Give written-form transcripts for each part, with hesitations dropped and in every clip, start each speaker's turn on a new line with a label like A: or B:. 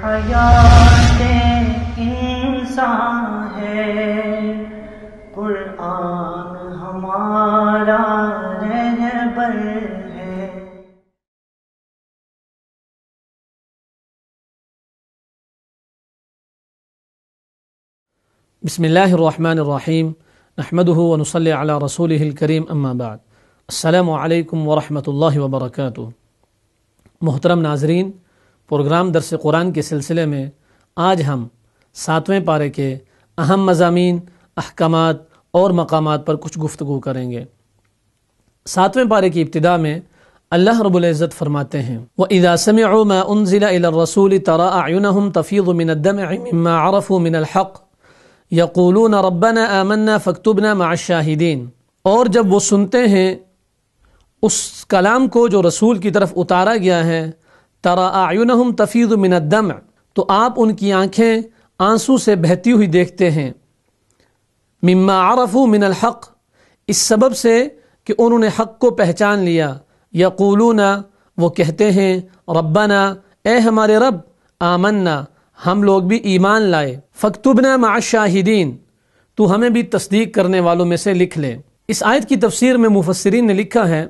A: حیات انسان ہے، قرآن ہمارا رہبر ہے۔
B: بسم اللہ الرحمن الرحیم، نحمده ونصلی علی رسولہ الکریم، اما بعد۔ السلام علیکم ورحمۃ اللہ وبرکاتہ۔ محترم ناظرین، پروگرام درس قرآن کے سلسلے میں آج ہم 7ویں پارے کے اہم مضامین، احکامات اور مقامات پر کچھ گفتگو کریں گے۔ 7ویں پارے کی ابتدا میں اللہ رب العزت فرماتے ہیں وَإِذَا سَمِعُوا مَا أُنزِلَ إِلَى الرَّسُولِ تَرَىٰ أَعْيُنَهُمْ تَفِيضُ مِنَ الدَّمْعِ مِمَّا عَرَفُوا مِنَ الْحَقِّ یقولون ربنا آمنا فاکتبنا مع الشاہدین۔ اور جب وہ سنتے ہیں اس کلام کو جو رسول کی طرف اتارا گیا ہے، ترى اعینہم تفیض من الدمع، تو آپ ان کی آنکھیں آنسو سے بہتی ہوئی دیکھتے ہیں، مما عرفوا من الحق، اس سبب سے کہ انہوں نے حق کو پہچان لیا۔ یقولون، وہ کہتے ہیں، ربنا، اے ہمارے رب، آمنا، ہم لوگ بھی ایمان لائے، فاکتبنا مع الشاہدین، تو ہمیں بھی تصدیق کرنے والوں میں سے لکھ لے۔ اس آیت کی تفسیر میں مفسرین نے لکھا ہے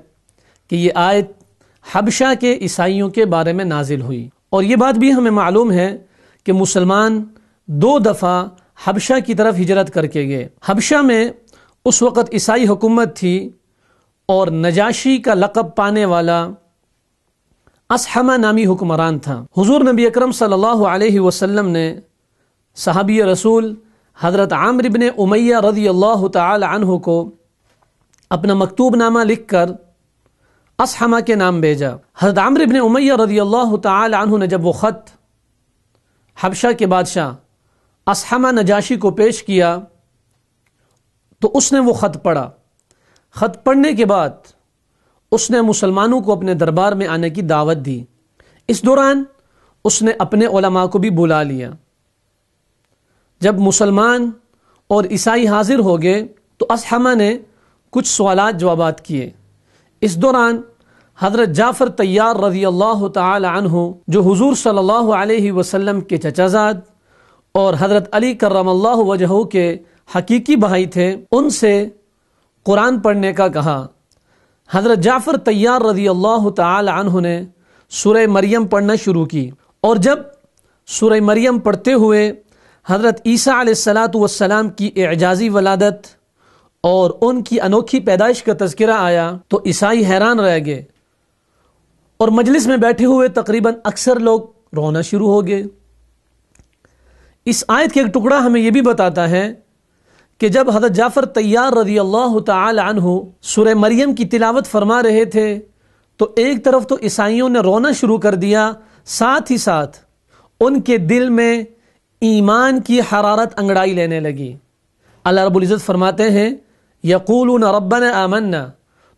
B: کہ یہ آیت حبشہ کے عیسائیوں کے بارے میں نازل ہوئی، اور یہ بات بھی ہمیں معلوم ہے کہ مسلمان 2 دفعہ حبشہ کی طرف ہجرت کر کے گئے۔ حبشہ میں اس وقت عیسائی حکومت تھی، اور نجاشی کا لقب پانے والا اصحمہ نامی حکمران تھا۔ حضور نبی اکرم صلی اللہ علیہ وسلم نے صحابی رسول حضرت عامر بن امیہ رضی اللہ تعالی عنہ کو اپنا مکتوب نامہ لکھ کر اصحمہ کے نام بھیجا۔ حضرت عامر بن امیہ رضی اللہ تعالی عنہ نے جب وہ خط حبشہ کے بادشاہ اصحمہ نجاشی کو پیش کیا تو اس نے وہ خط پڑھا۔ خط پڑھنے کے بعد اس نے مسلمانوں کو اپنے دربار میں آنے کی دعوت دی۔ اس دوران اس نے اپنے علماء کو بھی بلا لیا۔ جب مسلمان اور عیسائی حاضر ہو گئے تو اصحمہ نے کچھ سوالات جوابات کیے۔ اس دوران حضرت جعفر طیار رضی اللہ تعالی عنہ، جو حضور صلی اللہ علیہ وسلم کے چچا زاد اور حضرت علی کرم اللہ وجہہ کے حقیقی بھائی تھے، ان سے قرآن پڑھنے کا کہا۔ حضرت جعفر طیار رضی اللہ تعالی عنہ نے سورہ مریم پڑھنا شروع کی، اور جب سورہ مریم پڑھتے ہوئے حضرت عیسیٰ علیہ السلام کی اعجازی ولادت اور ان کی انوکھی پیدائش کا تذکرہ آیا تو عیسائی حیران رہ گئے، اور مجلس میں بیٹھے ہوئے تقریباً اکثر لوگ رونا شروع ہو گئے۔ اس آیت کا ایک ٹکڑا ہمیں یہ بھی بتاتا ہے کہ جب حضرت جعفر طیار رضی اللہ تعالی عنہ سورہ مریم کی تلاوت فرما رہے تھے تو ایک طرف تو عیسائیوں نے رونا شروع کر دیا، ساتھ ہی ساتھ ان کے دل میں ایمان کی حرارت انگڑائی لینے لگی۔ اللہ رب العزت فرماتے ہیں یقولون ربنا آمنا،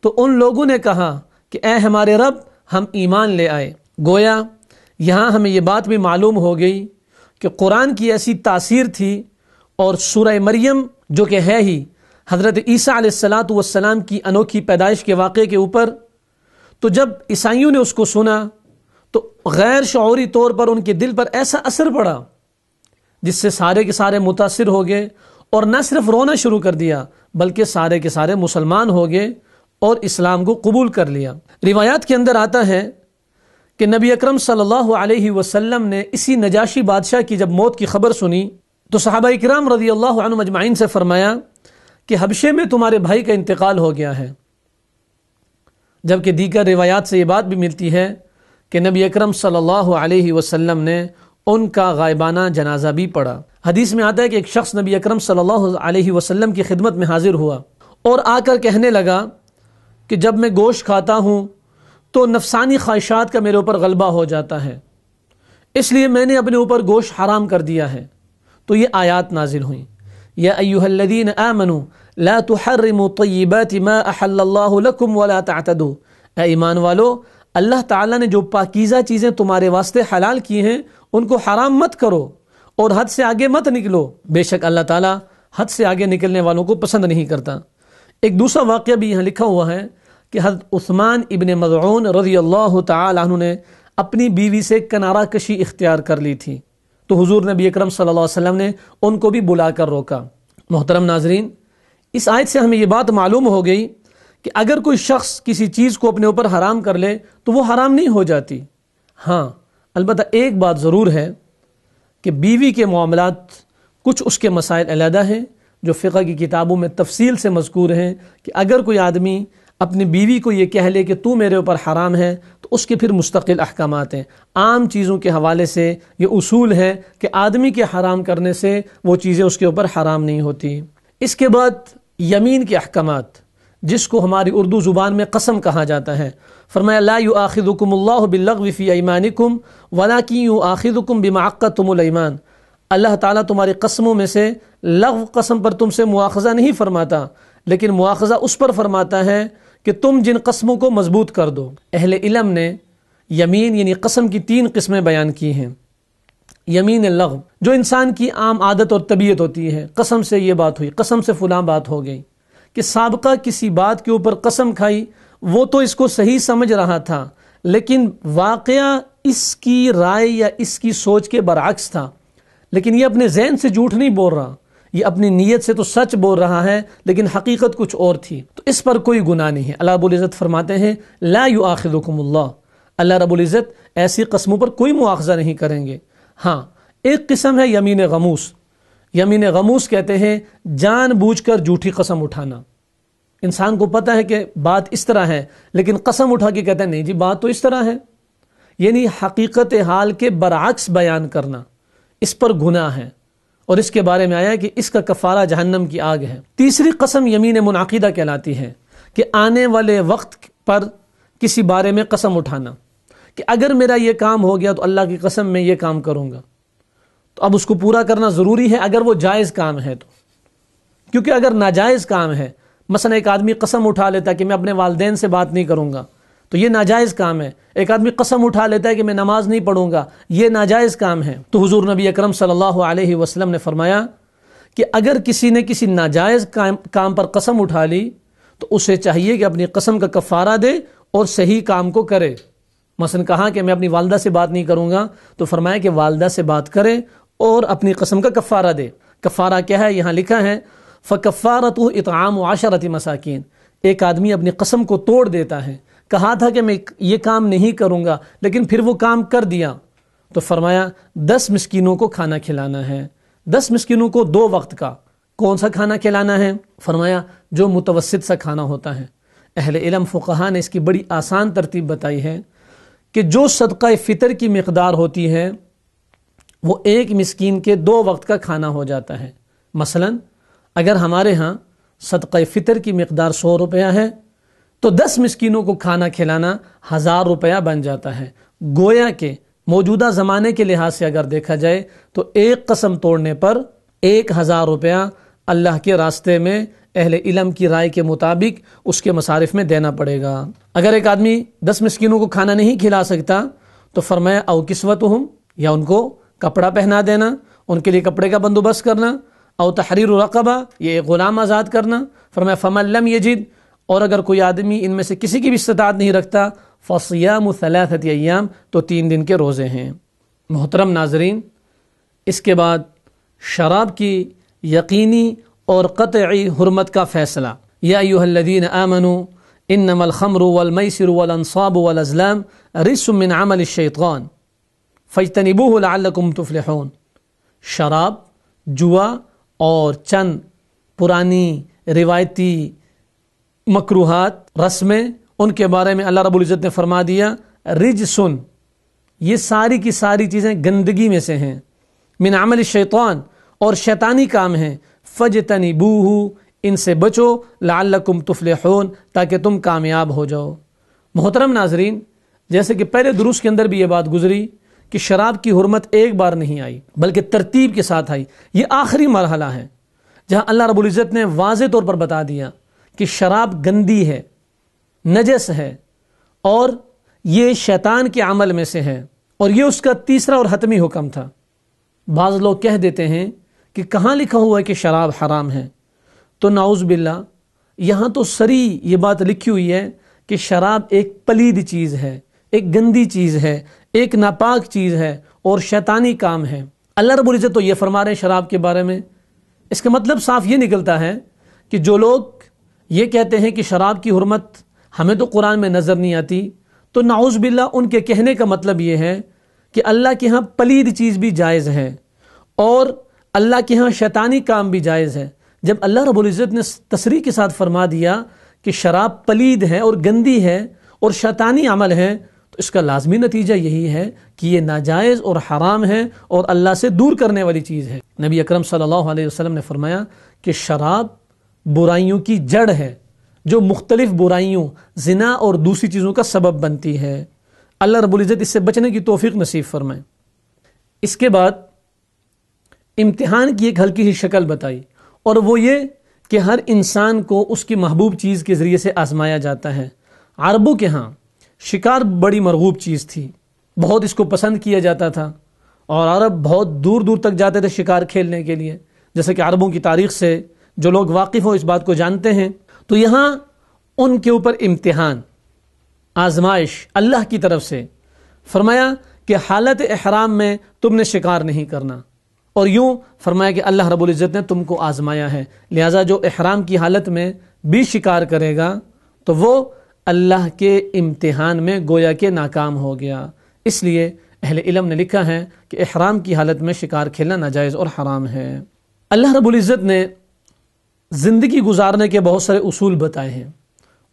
B: تو ان لوگوں نے کہا کہ اے ہمارے رب، ہم ایمان لے آئے۔ گویا یہاں ہمیں یہ بات بھی معلوم ہو گئی کہ قرآن کی ایسی تاثیر تھی، اور سورہ مریم جو کہ ہے ہی حضرت عیسیٰ علیہ السلام کی انوکھی پیدائش کے واقعے کے اوپر، تو جب عیسائیوں نے اس کو سنا تو غیر شعوری طور پر ان کے دل پر ایسا اثر پڑا جس سے سارے کے سارے متاثر ہو گئے، اور نہ صرف رونا شروع کر دیا بلکہ سارے کے سارے مسلمان ہو گئے اور اسلام کو قبول کر لیا۔ روایات کے اندر آتا ہے کہ نبی اکرم صلی اللہ علیہ وسلم نے اسی نجاشی بادشاہ کی جب موت کی خبر سنی تو صحابہ کرام رضی اللہ عنہم اجمعین سے فرمایا کہ حبشے میں تمہارے بھائی کا انتقال ہو گیا ہے، جبکہ دیگر روایات سے یہ بات بھی ملتی ہے کہ نبی اکرم صلی اللہ علیہ وسلم نے ان کا غائبانہ جنازہ بھی پڑھا۔ حدیث میں آتا ہے کہ ایک شخص نبی اکرم صلی اللہ علیہ وسلم کی خدمت میں حاضر ہوا اور آ کر کہنے لگا کہ جب میں گوشت کھاتا ہوں تو نفسانی خواہشات کا میرے اوپر غلبہ ہو جاتا ہے، اس لیے میں نے اپنے اوپر گوشت حرام کر دیا ہے۔ تو یہ آیات نازل ہوئیں، یا ایھا الذین آمنوا لا تحرموا طیبات ما احل اللہ لکم ولا تعتدوا، اے ایمان والو، اللہ تعالیٰ نے جو پاکیزہ چیزیں تمہارے واسطے حلال کی ہیں ان کو حرام مت کرو اور حد سے آگے مت نکلو، بے شک اللہ تعالیٰ حد سے آگے نکلنے والوں کو پسند نہیں کرتا۔ ایک دوسرا واقعہ بھی یہاں لکھا ہوا ہے کہ حضرت عثمان ابن مظعون رضی اللہ تعالی عنہ نے اپنی بیوی سے کنارہ کشی اختیار کر لی تھی۔ تو حضور نبی اکرم صلی اللہ علیہ وسلم نے ان کو بھی بلا کر روکا۔ محترم ناظرین، اس آیت سے ہمیں یہ بات معلوم ہو گئی کہ اگر کوئی شخص کسی چیز کو اپنے اوپر حرام کر لے تو وہ حرام نہیں ہو جاتی۔ ہاں البتہ ایک بات ضرور ہے کہ بیوی کے معاملات کچھ اس کے مسائل علیحدہ ہیں جو فقہ کی کتابوں میں تفصیل سے مذکور ہیں کہ اگر کوئی آدمی اپنی بیوی کو یہ کہہ لے کہ تو میرے اوپر حرام ہے تو اس کے پھر مستقل احکامات ہیں۔ عام چیزوں کے حوالے سے یہ اصول ہے کہ آدمی کے حرام کرنے سے وہ چیزیں اس کے اوپر حرام نہیں ہوتی۔ اس کے بعد یمین کے احکامات، جس کو ہماری اردو زبان میں قسم کہا جاتا ہے۔ فرمایا لا یؤاخذکم اللہ باللغو فی ایمانکم ولکن یؤاخذکم بما عقدتم الایمان۔ اللہ تعالیٰ تمہاری قسموں میں سے لغو قسم پر تم سے مواخذہ نہیں فرماتا، لیکن مواخذہ اس پر فرماتا ہے کہ تم جن قسموں کو مضبوط کر دو۔ اہل علم نے یمین یعنی قسم کی 3 قسمیں بیان کی ہیں۔ یمین لغو، جو انسان کی عام عادت اور طبیعت ہوتی ہے، قسم سے یہ بات ہوئی، قسم سے فلاں بات ہو گئی، کہ سابقہ کسی بات کے اوپر قسم کھائی، وہ تو اس کو صحیح سمجھ رہا تھا لیکن واقعہ اس کی رائے یا اس کی سوچ کے برعکس تھا، لیکن یہ اپنے ذہن سے جھوٹ نہیں بول رہا، یہ اپنی نیت سے تو سچ بول رہا ہے لیکن حقیقت کچھ اور تھی، تو اس پر کوئی گناہ نہیں ہے۔ اللہ رب العزت فرماتے ہیں لا یؤاخذکم اللہ، اللہ رب العزت ایسی قسموں پر کوئی مواخذہ نہیں کریں گے۔ ہاں ایک قسم ہے یمین غموس۔ یمین غموس کہتے ہیں جان بوجھ کر جھوٹی قسم اٹھانا۔ انسان کو پتہ ہے کہ بات اس طرح ہے لیکن قسم اٹھا کے کہتا ہے نہیں جی بات تو اس طرح ہے، یعنی حقیقت حال کے برعکس بیان کرنا، اس پر گناہ ہے، اور اس کے بارے میں آیا کہ اس کا کفارہ جہنم کی آگ ہے۔ تیسری قسم یمین منعقدہ کہلاتی ہے کہ آنے والے وقت پر کسی بارے میں قسم اٹھانا کہ اگر میرا یہ کام ہو گیا تو اللہ کی قسم میں یہ کام کروں گا، تو اب اس کو پورا کرنا ضروری ہے اگر وہ جائز کام ہے تو، کیونکہ اگر ناجائز کام ہے، مثلا ایک آدمی قسم اٹھا لیتا ہے کہ میں اپنے والدین سے بات نہیں کروں گا تو یہ ناجائز کام ہے۔ ایک آدمی قسم اٹھا لیتا ہے کہ میں نماز نہیں پڑھوں گا، یہ ناجائز کام ہے۔ تو حضور نبی اکرم صلی اللہ علیہ وسلم نے فرمایا کہ اگر کسی نے کسی ناجائز کام پر قسم اٹھا لی تو اسے چاہیے کہ اپنی قسم کا کفارہ دے اور صحیح کام کو کرے۔ مثلا کہا کہ میں اپنی والدہ سے بات نہیں کروں گا تو فرمایا کہ والدہ سے بات کرے اور اپنی قسم کا کفارہ دے۔ کفارہ کیا ہے؟ یہاں لکھا ہے فَكَفَّارَتُهُ إِطْعَامُ عَشَرَةِ مساکین۔ ایک آدمی اپنی قسم کو توڑ دیتا ہے، کہا تھا کہ میں یہ کام نہیں کروں گا لیکن پھر وہ کام کر دیا، تو فرمایا 10 مسکینوں کو کھانا کھلانا ہے۔ 10 مسکینوں کو 2 وقت کا۔ کون سا کھانا کھلانا ہے؟ فرمایا جو متوسط سا کھانا ہوتا ہے۔ اہل علم فقہا نے اس کی بڑی آسان ترتیب بتائی ہے کہ جو صدقہ فطر کی مقدار ہوتی ہے وہ 1 مسکین کے 2 وقت کا کھانا ہو جاتا ہے۔ مثلا اگر ہمارے ہاں صدقہ فطر کی مقدار 100 روپیہ ہے تو 10 مسکینوں کو کھانا کھلانا 1000 روپیہ بن جاتا ہے۔ گویا کہ موجودہ زمانے کے لحاظ سے اگر دیکھا جائے تو ایک قسم توڑنے پر 1000 روپیہ اللہ کے راستے میں اہل علم کی رائے کے مطابق اس کے مصارف میں دینا پڑے گا۔ اگر ایک آدمی 10 مسکینوں کو کھانا نہیں کھلا سکتا تو فرمایا او کسوتہم، یا ان کو کپڑا پہنا دینا، ان کے لیے کپڑے کا بندوبست کرنا، او تحریر رقبہ، یہ ایک غلام آزاد کرنا۔ فرمایا فمن لم یجد، اور اگر کوئی آدمی ان میں سے کسی کی بھی استطاعت نہیں رکھتا فصیام 3 ایام، تو 3 دن کے روزے ہیں۔ محترم ناظرین، اس کے بعد شراب کی یقینی اور قطعی حرمت کا فیصلہ۔ یا ایھا الذین آمنوا انما الخمر والمیسر والانصاب والازلام رجس من عمل الشیطان فاجتنبوه لعلکم تفلحون۔ شراب، جوا اور چند پرانی روایتی مکروہات، رسمیں، ان کے بارے میں اللہ رب العزت نے فرما دیا رجسن، یہ ساری کی ساری چیزیں گندگی میں سے ہیں، من عمل الشیطان، اور شیطانی کام ہیں، فجتنبوہ، ان سے بچو، لعلکم تفلحون، تاکہ تم کامیاب ہو جاؤ۔ محترم ناظرین، جیسے کہ پہلے دروس کے اندر بھی یہ بات گزری کہ شراب کی حرمت ایک بار نہیں آئی بلکہ ترتیب کے ساتھ آئی۔ یہ آخری مرحلہ ہے جہاں اللہ رب العزت نے واضح طور پر بتا دیا کہ شراب گندی ہے، نجس ہے، اور یہ شیطان کے عمل میں سے ہے، اور یہ اس کا تیسرا اور حتمی حکم تھا۔ بعض لوگ کہہ دیتے ہیں کہ کہاں لکھا ہوا ہے کہ شراب حرام ہے؟ تو نعوذ باللہ، یہاں تو صریح یہ بات لکھی ہوئی ہے کہ شراب ایک پلید چیز ہے، ایک گندی چیز ہے، ایک ناپاک چیز ہے اور شیطانی کام ہے۔ اللہ رب العزت تو یہ فرما رہے ہیں شراب کے بارے میں، اس کا مطلب صاف یہ نکلتا ہے کہ جو لوگ یہ کہتے ہیں کہ شراب کی حرمت ہمیں تو قرآن میں نظر نہیں آتی، تو نعوذ باللہ ان کے کہنے کا مطلب یہ ہے کہ اللہ کے ہاں پلید چیز بھی جائز ہے اور اللہ کے ہاں شیطانی کام بھی جائز ہے۔ جب اللہ رب العزت نے تصریح کے ساتھ فرما دیا کہ شراب پلید ہے اور گندی ہے اور شیطانی عمل ہے، تو اس کا لازمی نتیجہ یہی ہے کہ یہ ناجائز اور حرام ہے اور اللہ سے دور کرنے والی چیز ہے۔ نبی اکرم صلی اللہ علیہ وسلم نے فرمایا کہ شراب برائیوں کی جڑ ہے جو مختلف برائیوں، زنا اور دوسری چیزوں کا سبب بنتی ہے۔ اللہ رب العزت اس سے بچنے کی توفیق نصیب فرمائے۔ اس کے بعد امتحان کی ایک ہلکی سی شکل بتائی، اور وہ یہ کہ ہر انسان کو اس کی محبوب چیز کے ذریعے سے آزمایا جاتا ہے۔ عربوں کے ہاں شکار بڑی مرغوب چیز تھی، بہت اس کو پسند کیا جاتا تھا، اور عرب بہت دور دور تک جاتے تھے شکار کھیلنے کے لیے، جیسے کہ عربوں کی تاریخ سے جو لوگ واقف ہو اس بات کو جانتے ہیں۔ تو یہاں ان کے اوپر امتحان، آزمائش اللہ کی طرف سے فرمایا کہ حالت احرام میں تم نے شکار نہیں کرنا، اور یوں فرمایا کہ اللہ رب العزت نے تم کو آزمایا ہے، لہٰذا جو احرام کی حالت میں بھی شکار کرے گا تو وہ اللہ کے امتحان میں گویا کہ ناکام ہو گیا۔ اس لیے اہل علم نے لکھا ہے کہ احرام کی حالت میں شکار کھیلنا ناجائز اور حرام ہے۔ اللہ رب العزت نے زندگی گزارنے کے بہت سارے اصول بتائے ہیں،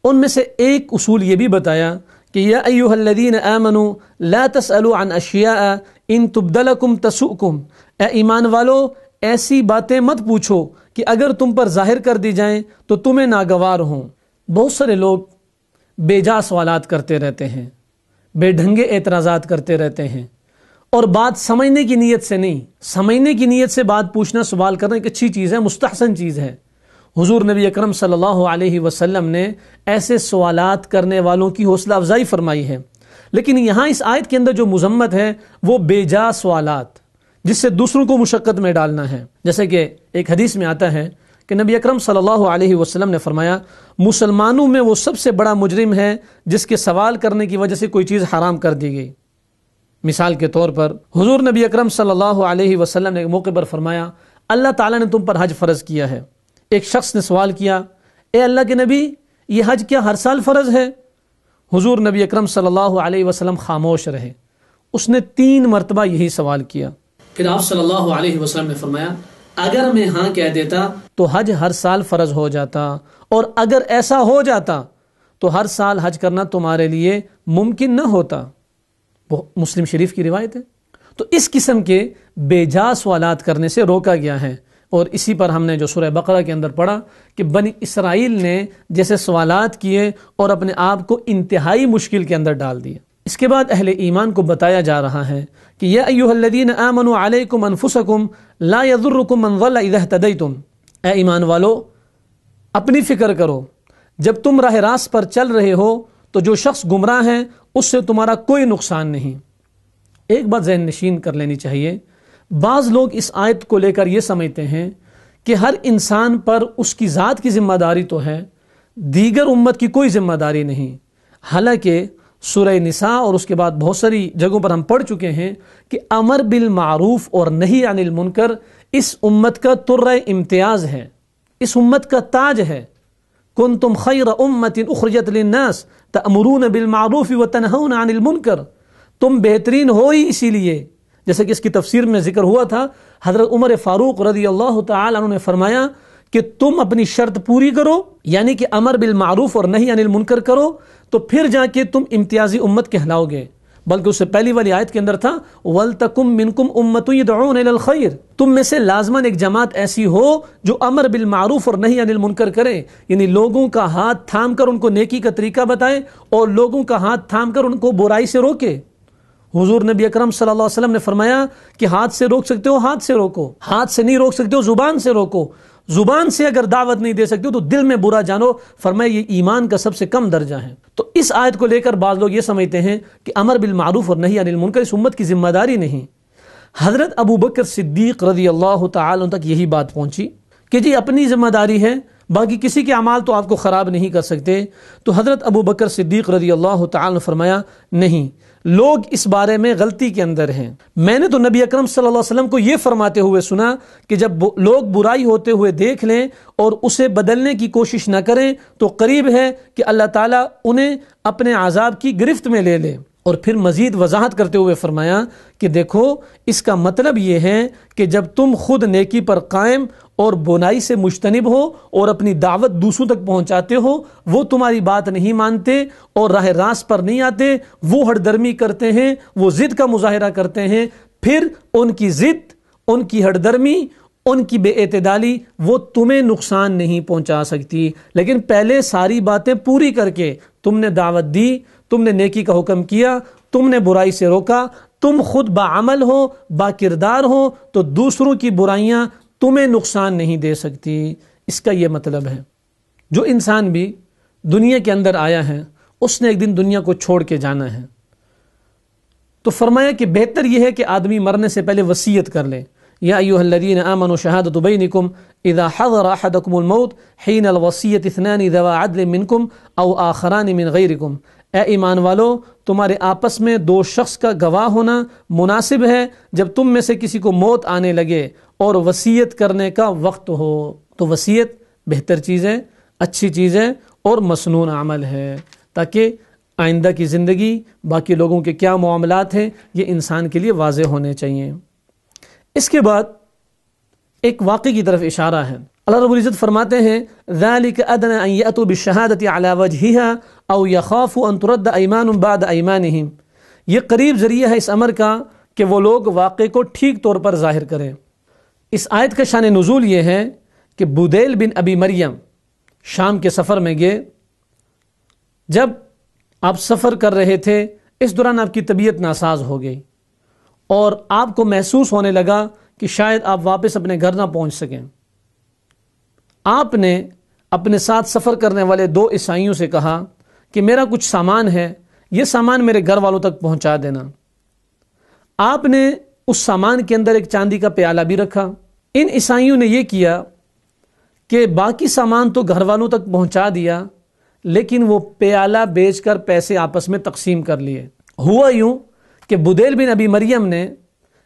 B: ان میں سے ایک اصول یہ بھی بتایا کہ یا ایھا الذین آمنوا لا تسألوا عن اشیاء ان تبد لکم تسؤکم، اے ایمان والو ایسی باتیں مت پوچھو کہ اگر تم پر ظاہر کر دی جائیں تو تمہیں ناگوار ہوں۔ بہت سارے لوگ بے جا سوالات کرتے رہتے ہیں، بے ڈھنگے اعتراضات کرتے رہتے ہیں، اور بات سمجھنے کی نیت سے نہیں، سمجھنے کی نیت سے بات پوچھنا، سوال کرنا ایک اچھی چیز ہے، مستحسن چیز ہے۔ حضور نبی اکرم صلی اللہ علیہ وسلم نے ایسے سوالات کرنے والوں کی حوصلہ افزائی فرمائی ہے، لیکن یہاں اس آیت کے اندر جو مذمت ہے وہ بے جا سوالات جس سے دوسروں کو مشقت میں ڈالنا ہے۔ جیسے کہ ایک حدیث میں آتا ہے کہ نبی اکرم صلی اللہ علیہ وسلم نے فرمایا مسلمانوں میں وہ سب سے بڑا مجرم ہے جس کے سوال کرنے کی وجہ سے کوئی چیز حرام کر دی گئی۔ مثال کے طور پر حضور نبی اکرم صلی اللہ علیہ وسلم نے ایک موقع پر فرمایا اللہ تعالیٰ نے تم پر حج فرض کیا ہے۔ ایک شخص نے سوال کیا اے اللہ کے نبی یہ حج کیا ہر سال فرض ہے؟ حضور نبی اکرم صلی اللہ علیہ وسلم خاموش رہے۔ اس نے 3 مرتبہ یہی سوال کیا، پھر آپ صلی اللہ علیہ وسلم نے فرمایا اگر میں ہاں کہہ دیتا تو حج ہر سال فرض ہو جاتا، اور اگر ایسا ہو جاتا تو ہر سال حج کرنا تمہارے لیے ممکن نہ ہوتا۔ وہ مسلم شریف کی روایت ہے۔ تو اس قسم کے بے جا سوالات کرنے سے روکا گیا ہے، اور اسی پر ہم نے جو سورہ بقرہ کے اندر پڑھا کہ بنی اسرائیل نے جیسے سوالات کیے اور اپنے آپ کو انتہائی مشکل کے اندر ڈال دیا۔ اس کے بعد اہل ایمان کو بتایا جا رہا ہے کہ یا ایھا الذین آمنوا علیکم انفسکم لا یضرکم من ضل اذا اہتدیتم، اے ایمان والو اپنی فکر کرو، جب تم راہ راست پر چل رہے ہو تو جو شخص گمراہ ہے اس سے تمہارا کوئی نقصان نہیں۔ ایک بات ذہن نشین کر لینی چاہیے، بعض لوگ اس آیت کو لے کر یہ سمجھتے ہیں کہ ہر انسان پر اس کی ذات کی ذمہ داری تو ہے، دیگر امت کی کوئی ذمہ داری نہیں۔ حالانکہ سورہ نساء اور اس کے بعد بہت ساری جگہوں پر ہم پڑھ چکے ہیں کہ امر بالمعروف اور نہی عن المنکر اس امت کا ترہ امتیاز ہے، اس امت کا تاج ہے۔ کنتم خیر امت اخرجت للناس تأمرون بالمعروف وتنہون عن المنکر، تم بہترین ہو ہی اسی لیے، جیسے کہ اس کی تفسیر میں ذکر ہوا تھا، حضرت عمر فاروق رضی اللہ تعالی عنہ نے فرمایا کہ تم اپنی شرط پوری کرو، یعنی کہ امر بالمعروف اور نہی عن المنکر کرو، تو پھر جا کے تم امتیازی امت کہلاؤ گے۔ بلکہ اس سے پہلی والی آیت کے اندر تھا وَلْتَكُمْ مِنْكُمْ أُمَّةٌ يَدْعُونَ إِلَى الْخَيْرِ، تم میں سے لازماً ایک جماعت ایسی ہو جو امر بالمعروف اور نہی عن المنکر کرے، یعنی لوگوں کا ہاتھ تھام کر ان کو نیکی کا طریقہ بتائے اور لوگوں کا ہاتھ تھام کر ان کو برائی سے روکے۔ حضور نبی اکرم صلی اللہ علیہ وسلم نے فرمایا کہ ہاتھ سے روک سکتے ہو ہاتھ سے روکو، ہاتھ سے نہیں روک سکتے ہو زبان سے روکو، زبان سے اگر دعوت نہیں دے سکتے ہو تو دل میں برا جانو، فرمایا یہ ایمان کا سب سے کم درجہ ہے۔ تو اس آیت کو لے کر بعض لوگ یہ سمجھتے ہیں کہ امر بالمعروف اور نہی عن المنکر اس امت کی ذمہ داری نہیں۔ حضرت ابو بکر صدیق رضی اللہ تعالی عنہ تک یہی بات پہنچی کہ جی اپنی ذمہ داری ہے، باقی کسی کے اعمال تو آپ کو خراب نہیں کر سکتے۔ تو حضرت ابو بکر صدیق رضی اللہ تعالی عنہ نے فرمایا نہیں، لوگ اس بارے میں غلطی کے اندر ہیں۔ میں نے تو نبی اکرم صلی اللہ علیہ وسلم کو یہ فرماتے ہوئے سنا کہ جب لوگ برائی ہوتے ہوئے دیکھ لیں اور اسے بدلنے کی کوشش نہ کریں تو قریب ہے کہ اللہ تعالیٰ انہیں اپنے عذاب کی گرفت میں لے لے۔ اور پھر مزید وضاحت کرتے ہوئے فرمایا کہ دیکھو اس کا مطلب یہ ہے کہ جب تم خود نیکی پر قائم اور برائی سے مجتنب ہو اور اپنی دعوت دوسروں تک پہنچاتے ہو، وہ تمہاری بات نہیں مانتے اور راہ راست پر نہیں آتے، وہ ہٹ درمی کرتے ہیں، وہ ضد کا مظاہرہ کرتے ہیں، پھر ان کی ضد، ان کی ہٹ درمی، ان کی بے اعتدالی وہ تمہیں نقصان نہیں پہنچا سکتی۔ لیکن پہلے ساری باتیں پوری کر کے تم نے دعوت دی، تم نے نیکی کا حکم کیا، تم نے برائی سے روکا، تم خود باعمل ہو، با کردار ہو، تو دوسروں کی برائیاں تمہیں نقصان نہیں دے سکتی۔ اس کا یہ مطلب ہے جو انسان بھی دنیا کے اندر آیا ہے اس نے ایک دن دنیا کو چھوڑ کے جانا ہے، تو فرمایا کہ بہتر یہ ہے کہ آدمی مرنے سے پہلے وصیت کر لے۔ یا ایھا الذین آمنوا شہادۃ بینکم اذا حضر احدکم الموت حین الوصیۃ اثنان ذوا عدل منکم او آخران من غیرکم، اے ایمان والو تمہارے آپس میں دو شخص کا گواہ ہونا مناسب ہے جب تم میں سے کسی کو موت آنے لگے اور وصیت کرنے کا وقت ہو۔ تو وصیت بہتر چیز ہے، اچھی چیز ہے اور مسنون عمل ہے، تاکہ آئندہ کی زندگی، باقی لوگوں کے کیا معاملات ہیں، یہ انسان کے لیے واضح ہونے چاہیے۔ اس کے بعد ایک واقعے کی طرف اشارہ ہے۔ اللہ رب العزت فرماتے ہیں ذَلِكَ أَدْنَىٰ أَن يَأْتُوا بِالشَّهَادَةِ عَلَىٰ وَجْهِهَا أَوْ يَخَافُوا أَن تُرَدَّ أَيْمَانٌ بَعْدَ أَيْمَانِهِمْ، یہ قریب ذریعہ ہے اس امر کا کہ وہ لوگ واقعے کو ٹھیک طور پر ظاہر کریں۔ اس آیت کا شان نزول یہ ہے کہ بدیل بن ابی مریم شام کے سفر میں گئے۔ جب آپ سفر کر رہے تھے اس دوران آپ کی طبیعت ناساز ہو گئی اور آپ کو محسوس ہونے لگا کہ شاید آپ واپس اپنے گھر نہ پہنچ سکیں۔ آپ نے اپنے ساتھ سفر کرنے والے دو عیسائیوں سے کہا کہ میرا کچھ سامان ہے، یہ سامان میرے گھر والوں تک پہنچا دینا۔ آپ نے اس سامان کے اندر ایک چاندی کا پیالہ بھی رکھا۔ ان عیسائیوں نے یہ کیا کہ باقی سامان تو گھر والوں تک پہنچا دیا، لیکن وہ پیالہ بیچ کر پیسے آپس میں تقسیم کر لیے۔ ہوا یوں کہ بدیل بن ابی مریم نے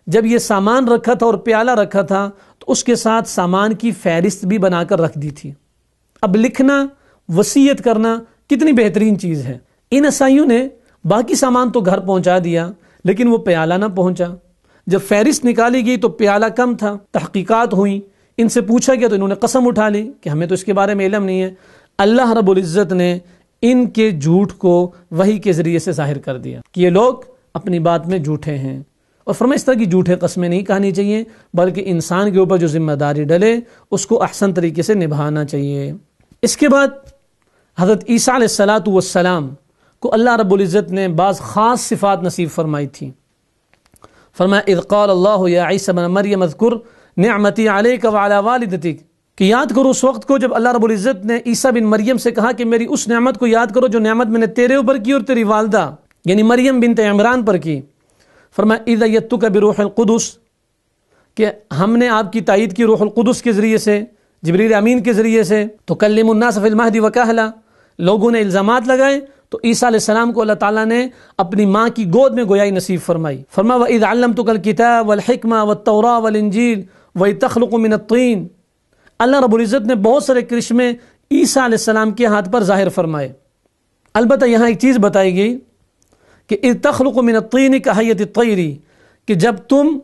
B: جب یہ سامان رکھا تھا اور پیالہ رکھا تھا تو اس کے ساتھ سامان کی فہرست بھی بنا کر رکھ دی تھی۔ اب لکھنا، وصیت کرنا کتنی بہترین چیز ہے۔ ان عیسائیوں نے باقی سامان تو گھر پہنچا دیا لیکن وہ پیالہ نہ پہنچا۔ جب فہرست نکالی گئی تو پیالہ کم تھا، تحقیقات ہوئیں، ان سے پوچھا گیا تو انہوں نے قسم اٹھا لی کہ ہمیں تو اس کے بارے میں علم نہیں ہے۔ اللہ رب العزت نے ان کے جھوٹ کو وحی کے ذریعے سے ظاہر کر دیا کہ یہ لوگ اپنی بات میں جھوٹے ہیں، اور فرمایا اس طرح کی جھوٹے قسمیں نہیں کہانی چاہیے، بلکہ انسان کے اوپر جو ذمہ داری ڈلے اس کو احسن طریقے سے نبھانا چاہیے۔ اس کے بعد حضرت عیسیٰ علیہ السلام کو اللہ رب العزت نے بعض خاص صفات نصیب فرمائی تھی۔ فرمایا اذ قال اللہ یا عیسی ابن مریم اذکر نعمتی علیک وعلی والدتک، کہ یاد کرو اس وقت کو جب اللہ رب العزت نے عیسیٰ بن مریم سے کہا کہ میری اس نعمت کو یاد کرو جو نعمت میں نے تیرے اوپر کی اور تیری والدہ یعنی مریم بنت عمران پر کی۔ فرمایا اذ ایدتک بروح القدس، کہ ہم نے آپ کی تائید کی روح القدس کے ذریعے سے، جبریل امین کے ذریعے سے، تکلم الناس فی المہد وکہلا، لوگوں نے الزامات لگائے تو عیسیٰ علیہ السلام کو اللہ تعالیٰ نے اپنی ماں کی گود میں گویائی نصیب فرمائی۔ فرمایا وَإِذْ عَلَّمْتُكَ الْكِتَابَ وَالْحِكْمَةَ وَالتَّوْرَاةَ وَالْإِنْجِيلَ وَإِذْ تَخْلُقُ مِنَ الطِّينِ، اللہ رب العزت نے بہت سارے کرشمے عیسیٰ علیہ السلام کے ہاتھ پر ظاہر فرمائے۔ البتہ یہاں ایک چیز بتائی گئی کہ اذ تخلق من الطین کہیۃ الطیر، کہ جب تم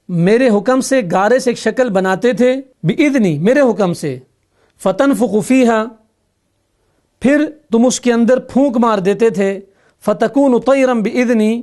B: میرے حکم سے گارے سے ایک شکل بناتے تھے، باذنی میرے حکم سے، فتنفخ فیہا، پھر تم اس کے اندر پھونک مار دیتے تھے، فتکون طیرا باذنی،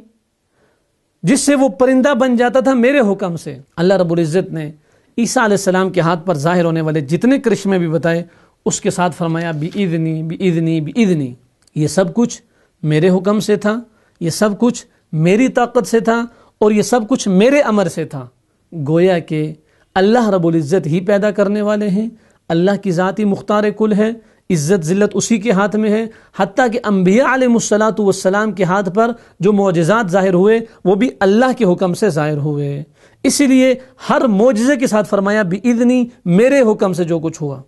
B: جس سے وہ پرندہ بن جاتا تھا میرے حکم سے۔ اللہ رب العزت نے عیسیٰ علیہ السلام کے ہاتھ پر ظاہر ہونے والے جتنے کرشمے بھی بتائے اس کے ساتھ فرمایا باذنی باذنی باذنی، یہ سب کچھ میرے حکم سے تھا، یہ سب کچھ میری طاقت سے تھا اور یہ سب کچھ میرے امر سے تھا۔ گویا کہ اللہ رب العزت ہی پیدا کرنے والے ہیں، اللہ کی ذاتی مختار کل ہے، عزت ذلت اسی کے ہاتھ میں ہے، حتیٰ کہ انبیاء علیہ السلام کے ہاتھ پر جو معجزات ظاہر ہوئے وہ بھی اللہ کے حکم سے ظاہر ہوئے۔ اسی لیے ہر معجزے کے ساتھ فرمایا بِإِذْنِ، میرے حکم سے جو کچھ ہوا۔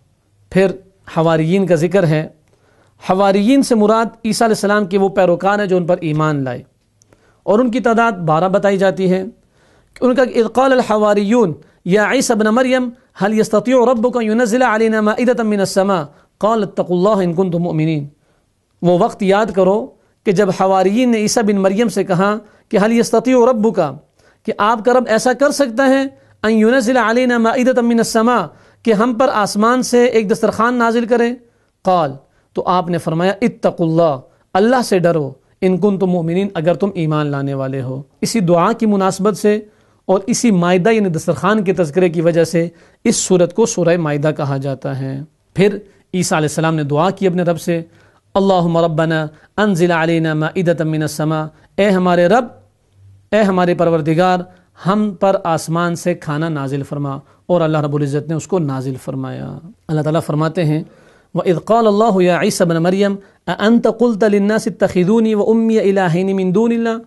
B: پھر حواریین کا ذکر ہے۔ حواریین سے مراد عیسیٰ علیہ السلام کے وہ پیروکار ہیں جو ان پر ایمان لائے، اور ان کی تعداد 12 بتائی جاتی ہے. ان کا اذ قال الحواریون یا عیسی ابن مریم هل يستطيع ربك ان ينزل علينا مائدة من السماء قال اتقوا الله ان كنتم مؤمنين. وہ وقت یاد کرو کہ جب حواریین نے عیسی بن مریم سے کہا کہ هل يستطيع ربك کہ آپ کا رب ایسا کر سکتا ہے ان ينزل علينا مائدة من السماء کہ ہم پر آسمان سے ایک دسترخوان نازل کرے. قال تو آپ نے فرمایا اتقوا اللہ اللہ سے ڈرو ان کنتم مؤمنین اگر تم ایمان لانے والے ہو. اسی دعا کی مناسبت سے اور اسی مائدہ یعنی دسترخوان کے تذکرے کی وجہ سے اس سورت کو سورہ مائدہ کہا جاتا ہے. پھر عیسیٰ علیہ السلام نے دعا کی اپنے رب سے اللہم ربنا انزل علینا مائدۃ من السماء اے ہمارے رب اے ہمارے پروردگار ہم پر آسمان سے کھانا نازل فرما. اور اللہ رب العزت نے اس کو نازل فرمایا. اللہ تعالیٰ فرماتے ہیں وَإِذْ قَالَ اللَّهُ يَا عِيسَى ابْنَ مَرْيَمَ أَأَنْتَ قُلْتَ لِلنَّاسِ اتَّخِذُونِي وَأُمِّيَ إِلَٰهَيْنِ مِن دُونِ اللَّهِ.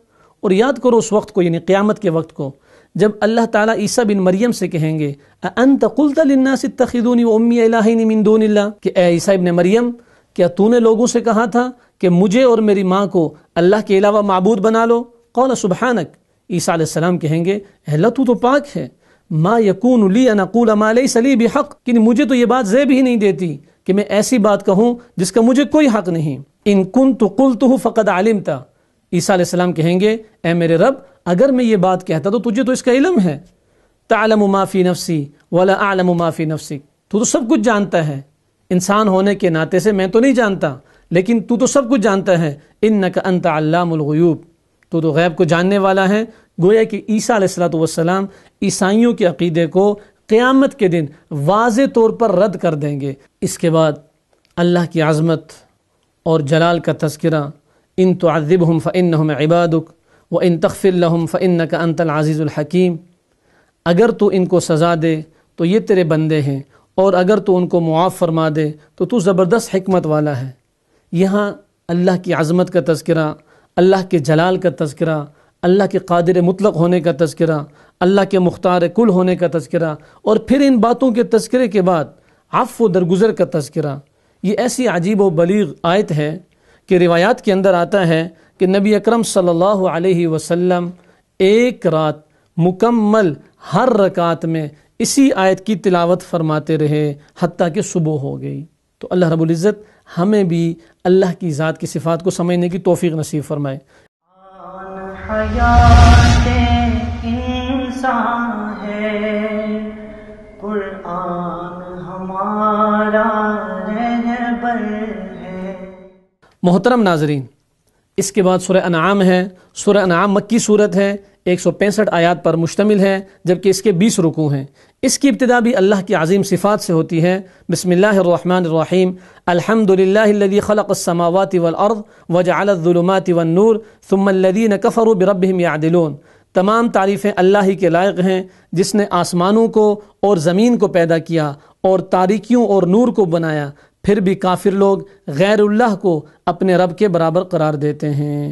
B: اور یاد کرو اس وقت کو یعنی قیامت کے وقت کو جب اللہ تعالیٰ عیسیٰ بن مریم سے کہیں گے أَأَنْتَ قُلْتَ لِلنَّاسِ اتَّخِذُونِي وَأُمِّيَ إِلَٰهَيْنِ مِن دُونِ اللَّهِ کہ اے عیسیٰ ابن مریم کیا تو نے لوگوں سے کہا تھا کہ مجھے اور میری ماں کو اللہ کے علاوہ معبود بنا لو. قال سبحانک عیسیٰ علیہ السلام کہیں گے اے اللہ تو پاک ہے ما یکون لی ان اقول ما لیس لی بحق کہ مجھے تو یہ بات زیب ہی نہیں دیتی کہ میں ایسی بات کہوں جس کا مجھے کوئی حق نہیں. ان کنت قلتہ فقد علمت عیسیٰ علیہ السلام کہیں گے اے میرے رب اگر میں یہ بات کہتا تو تجھے تو اس کا علم ہے. تعلم ما فی نفسی ولا اعلم ما فی نفسک تو سب کچھ جانتا ہے. انسان ہونے کے ناطے سے میں تو نہیں جانتا لیکن تو سب کچھ جانتا ہے. انک انت علام الغیوب تو غیب کو جاننے والا ہے. گویا کہ عیسیٰ علیہ الصلوۃ والسلام عیسائیوں کے عقیدے کو قیامت کے دن واضح طور پر رد کر دیں گے. اس کے بعد اللہ کی عظمت اور جلال کا تذکرہ ان تعذبہم فانہم عبادک وان تغفر لہم فانک انت العزیز الحکیم. اگر تو ان کو سزا دے تو یہ تیرے بندے ہیں اور اگر تو ان کو معاف فرما دے تو زبردست حکمت والا ہے. یہاں اللہ کی عظمت کا تذکرہ، اللہ کے جلال کا تذکرہ، اللہ کے قادر مطلق ہونے کا تذکرہ، اللہ کے مختار کل ہونے کا تذکرہ اور پھر ان باتوں کے تذکرے کے بعد عفو و درگزر کا تذکرہ. یہ ایسی عجیب و بلیغ آیت ہے کہ روایات کے اندر آتا ہے کہ نبی اکرم صلی اللہ علیہ وسلم ایک رات مکمل ہر رکعت میں اسی آیت کی تلاوت فرماتے رہے حتیٰ کہ صبح ہو گئی. تو اللہ رب العزت ہمیں بھی اللہ کی ذات کی صفات کو سمجھنے کی توفیق نصیب فرمائے.
A: حیات انسان ہے قرآن ہمارا رہبر ہے.
B: محترم ناظرین اس کے بعد سورہ انعام ہے. سورہ انعام مکی صورت ہے، 165 آیات پر مشتمل ہے جبکہ اس کے 20 رکوع ہیں. اس کی ابتدا بھی اللہ کی عظیم صفات سے ہوتی ہے. بسم اللہ الرحمن الرحیم الحمد للہ الذی خلق السماوات والارض وجعل الظلمات والنور ثم الذین کفروا بربہم یعدلون. تمام تعریفیں اللہ ہی کے لائق ہیں جس نے آسمانوں کو اور زمین کو پیدا کیا اور تاریکیوں اور نور کو بنایا، پھر بھی کافر لوگ غیر اللہ کو اپنے رب کے برابر قرار دیتے ہیں.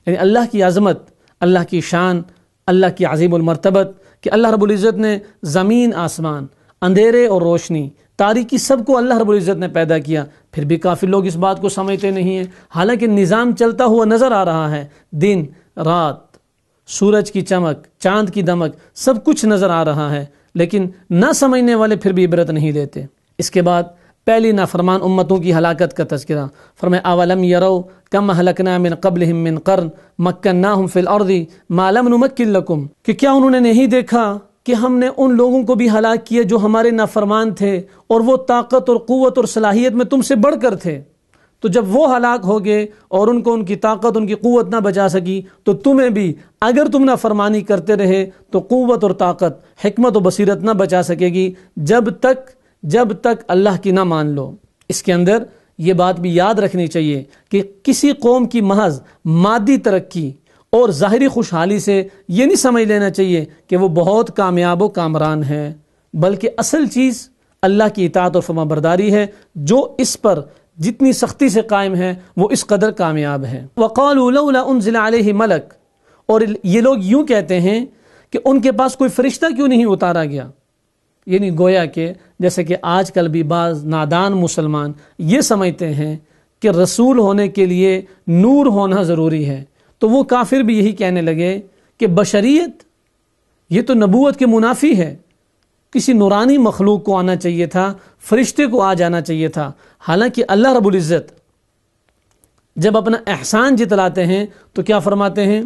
B: یعنی اللہ کی عظمت، اللہ کی شان، اللہ کی عظیم المرتبت کہ اللہ رب العزت نے زمین آسمان، اندھیرے اور روشنی، تاریکی سب کو اللہ رب العزت نے پیدا کیا، پھر بھی کافر لوگ اس بات کو سمجھتے نہیں ہیں. حالانکہ نظام چلتا ہوا نظر آ رہا ہے، دن رات، سورج کی چمک، چاند کی دمک، سب کچھ نظر آ رہا ہے، لیکن نہ سمجھنے والے پھر بھی عبرت نہیں لیتے. اس کے بعد پہلی نافرمان امتوں کی ہلاکت کا تذکرہ. فرمائے اولم یروا کم اہلکنا من قبلہم من قرن مکناہم فی الارض ما لم نمکن لکم کہ کیا انہوں نے نہیں دیکھا کہ ہم نے ان لوگوں کو بھی ہلاک کیا جو ہمارے نافرمان تھے اور وہ طاقت اور قوت اور صلاحیت میں تم سے بڑھ کر تھے. تو جب وہ ہلاک ہو گئے اور ان کو ان کی طاقت ان کی قوت نہ بچا سکی تو تمہیں بھی اگر تم نافرمانی کرتے رہے تو قوت اور طاقت، حکمت و بصیرت نہ بچا سکے گی جب تک اللہ کی نہ مان لو. اس کے اندر یہ بات بھی یاد رکھنی چاہیے کہ کسی قوم کی محض مادی ترقی اور ظاہری خوشحالی سے یہ نہیں سمجھ لینا چاہیے کہ وہ بہت کامیاب و کامران ہے، بلکہ اصل چیز اللہ کی اطاعت اور فرما برداری ہے. جو اس پر جتنی سختی سے قائم ہے وہ اس قدر کامیاب ہے. وَقَالُوا لَوْلَا أُنزِلَ عَلَيْهِ مَلَكٌ اور یہ لوگ یوں کہتے ہیں کہ ان کے پاس کوئی فرشتہ کیوں نہیں اتارا گیا. یعنی گویا کہ جیسے کہ آج کل بھی بعض نادان مسلمان یہ سمجھتے ہیں کہ رسول ہونے کے لیے نور ہونا ضروری ہے. تو وہ کافر بھی یہی کہنے لگے کہ بشریت یہ تو نبوت کے منافی ہے، کسی نورانی مخلوق کو آنا چاہیے تھا، فرشتے کو آ جانا چاہیے تھا۔ حالانکہ اللہ رب العزت جب اپنا احسان جتلاتے ہیں تو کیا فرماتے ہیں؟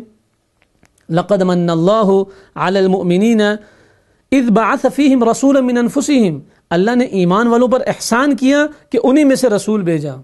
B: لقد من اللہ علی المؤمنین اذ بعث فیہم رسولا من انفسہم، اللہ نے ایمان والوں پر احسان کیا کہ انہی میں سے رسول بھیجا۔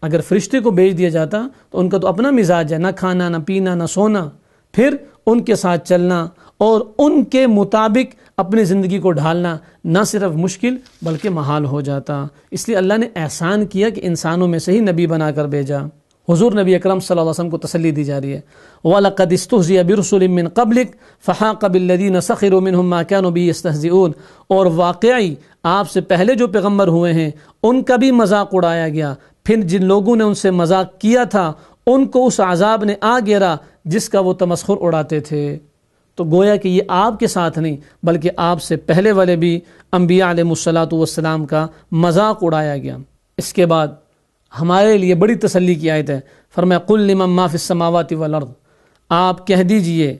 B: اگر فرشتے کو بھیج دیا جاتا تو ان کا تو اپنا مزاج ہے، نہ کھانا نہ پینا نہ سونا، پھر ان کے ساتھ چلنا اور ان کے مطابق اپنی زندگی کو ڈھالنا نہ صرف مشکل بلکہ محال ہو جاتا۔ اس لیے اللہ نے احسان کیا کہ انسانوں میں سے ہی نبی بنا کر بھیجا۔ حضور نبی اکرم صلی اللہ علیہ وسلم کو تسلی دی جا رہی ہے، وَلَقَدِ اسْتُهْزِئَ بِرُسُلٍ مِّن قَبْلِكَ فَحَاقَ بِالَّذِينَ سَخِرُوا مِنْهُم مَّا كَانُوا بِهِ يَسْتَهْزِئُونَ، اور واقعی آپ سے پہلے جو پیغمبر ہوئے ہیں ان کا بھی مذاق اڑایا گیا، پھر جن لوگوں نے ان سے مذاق کیا تھا ان کو اس عذاب نے آ گھیرا جس کا وہ تمسخر اڑاتے تھے۔ تو گویا کہ یہ آپ کے ساتھ نہیں بلکہ آپ سے پہلے والے بھی انبیاء علیہ السلام کا مذاق اڑایا گیا۔ اس کے بعد ہمارے لیے بڑی تسلی کی آیت ہے، فرمایا قُلْ لِمَن مَّا فِي السَّمَاوَاتِ وَالْأَرْضِ، آپ کہہ دیجئے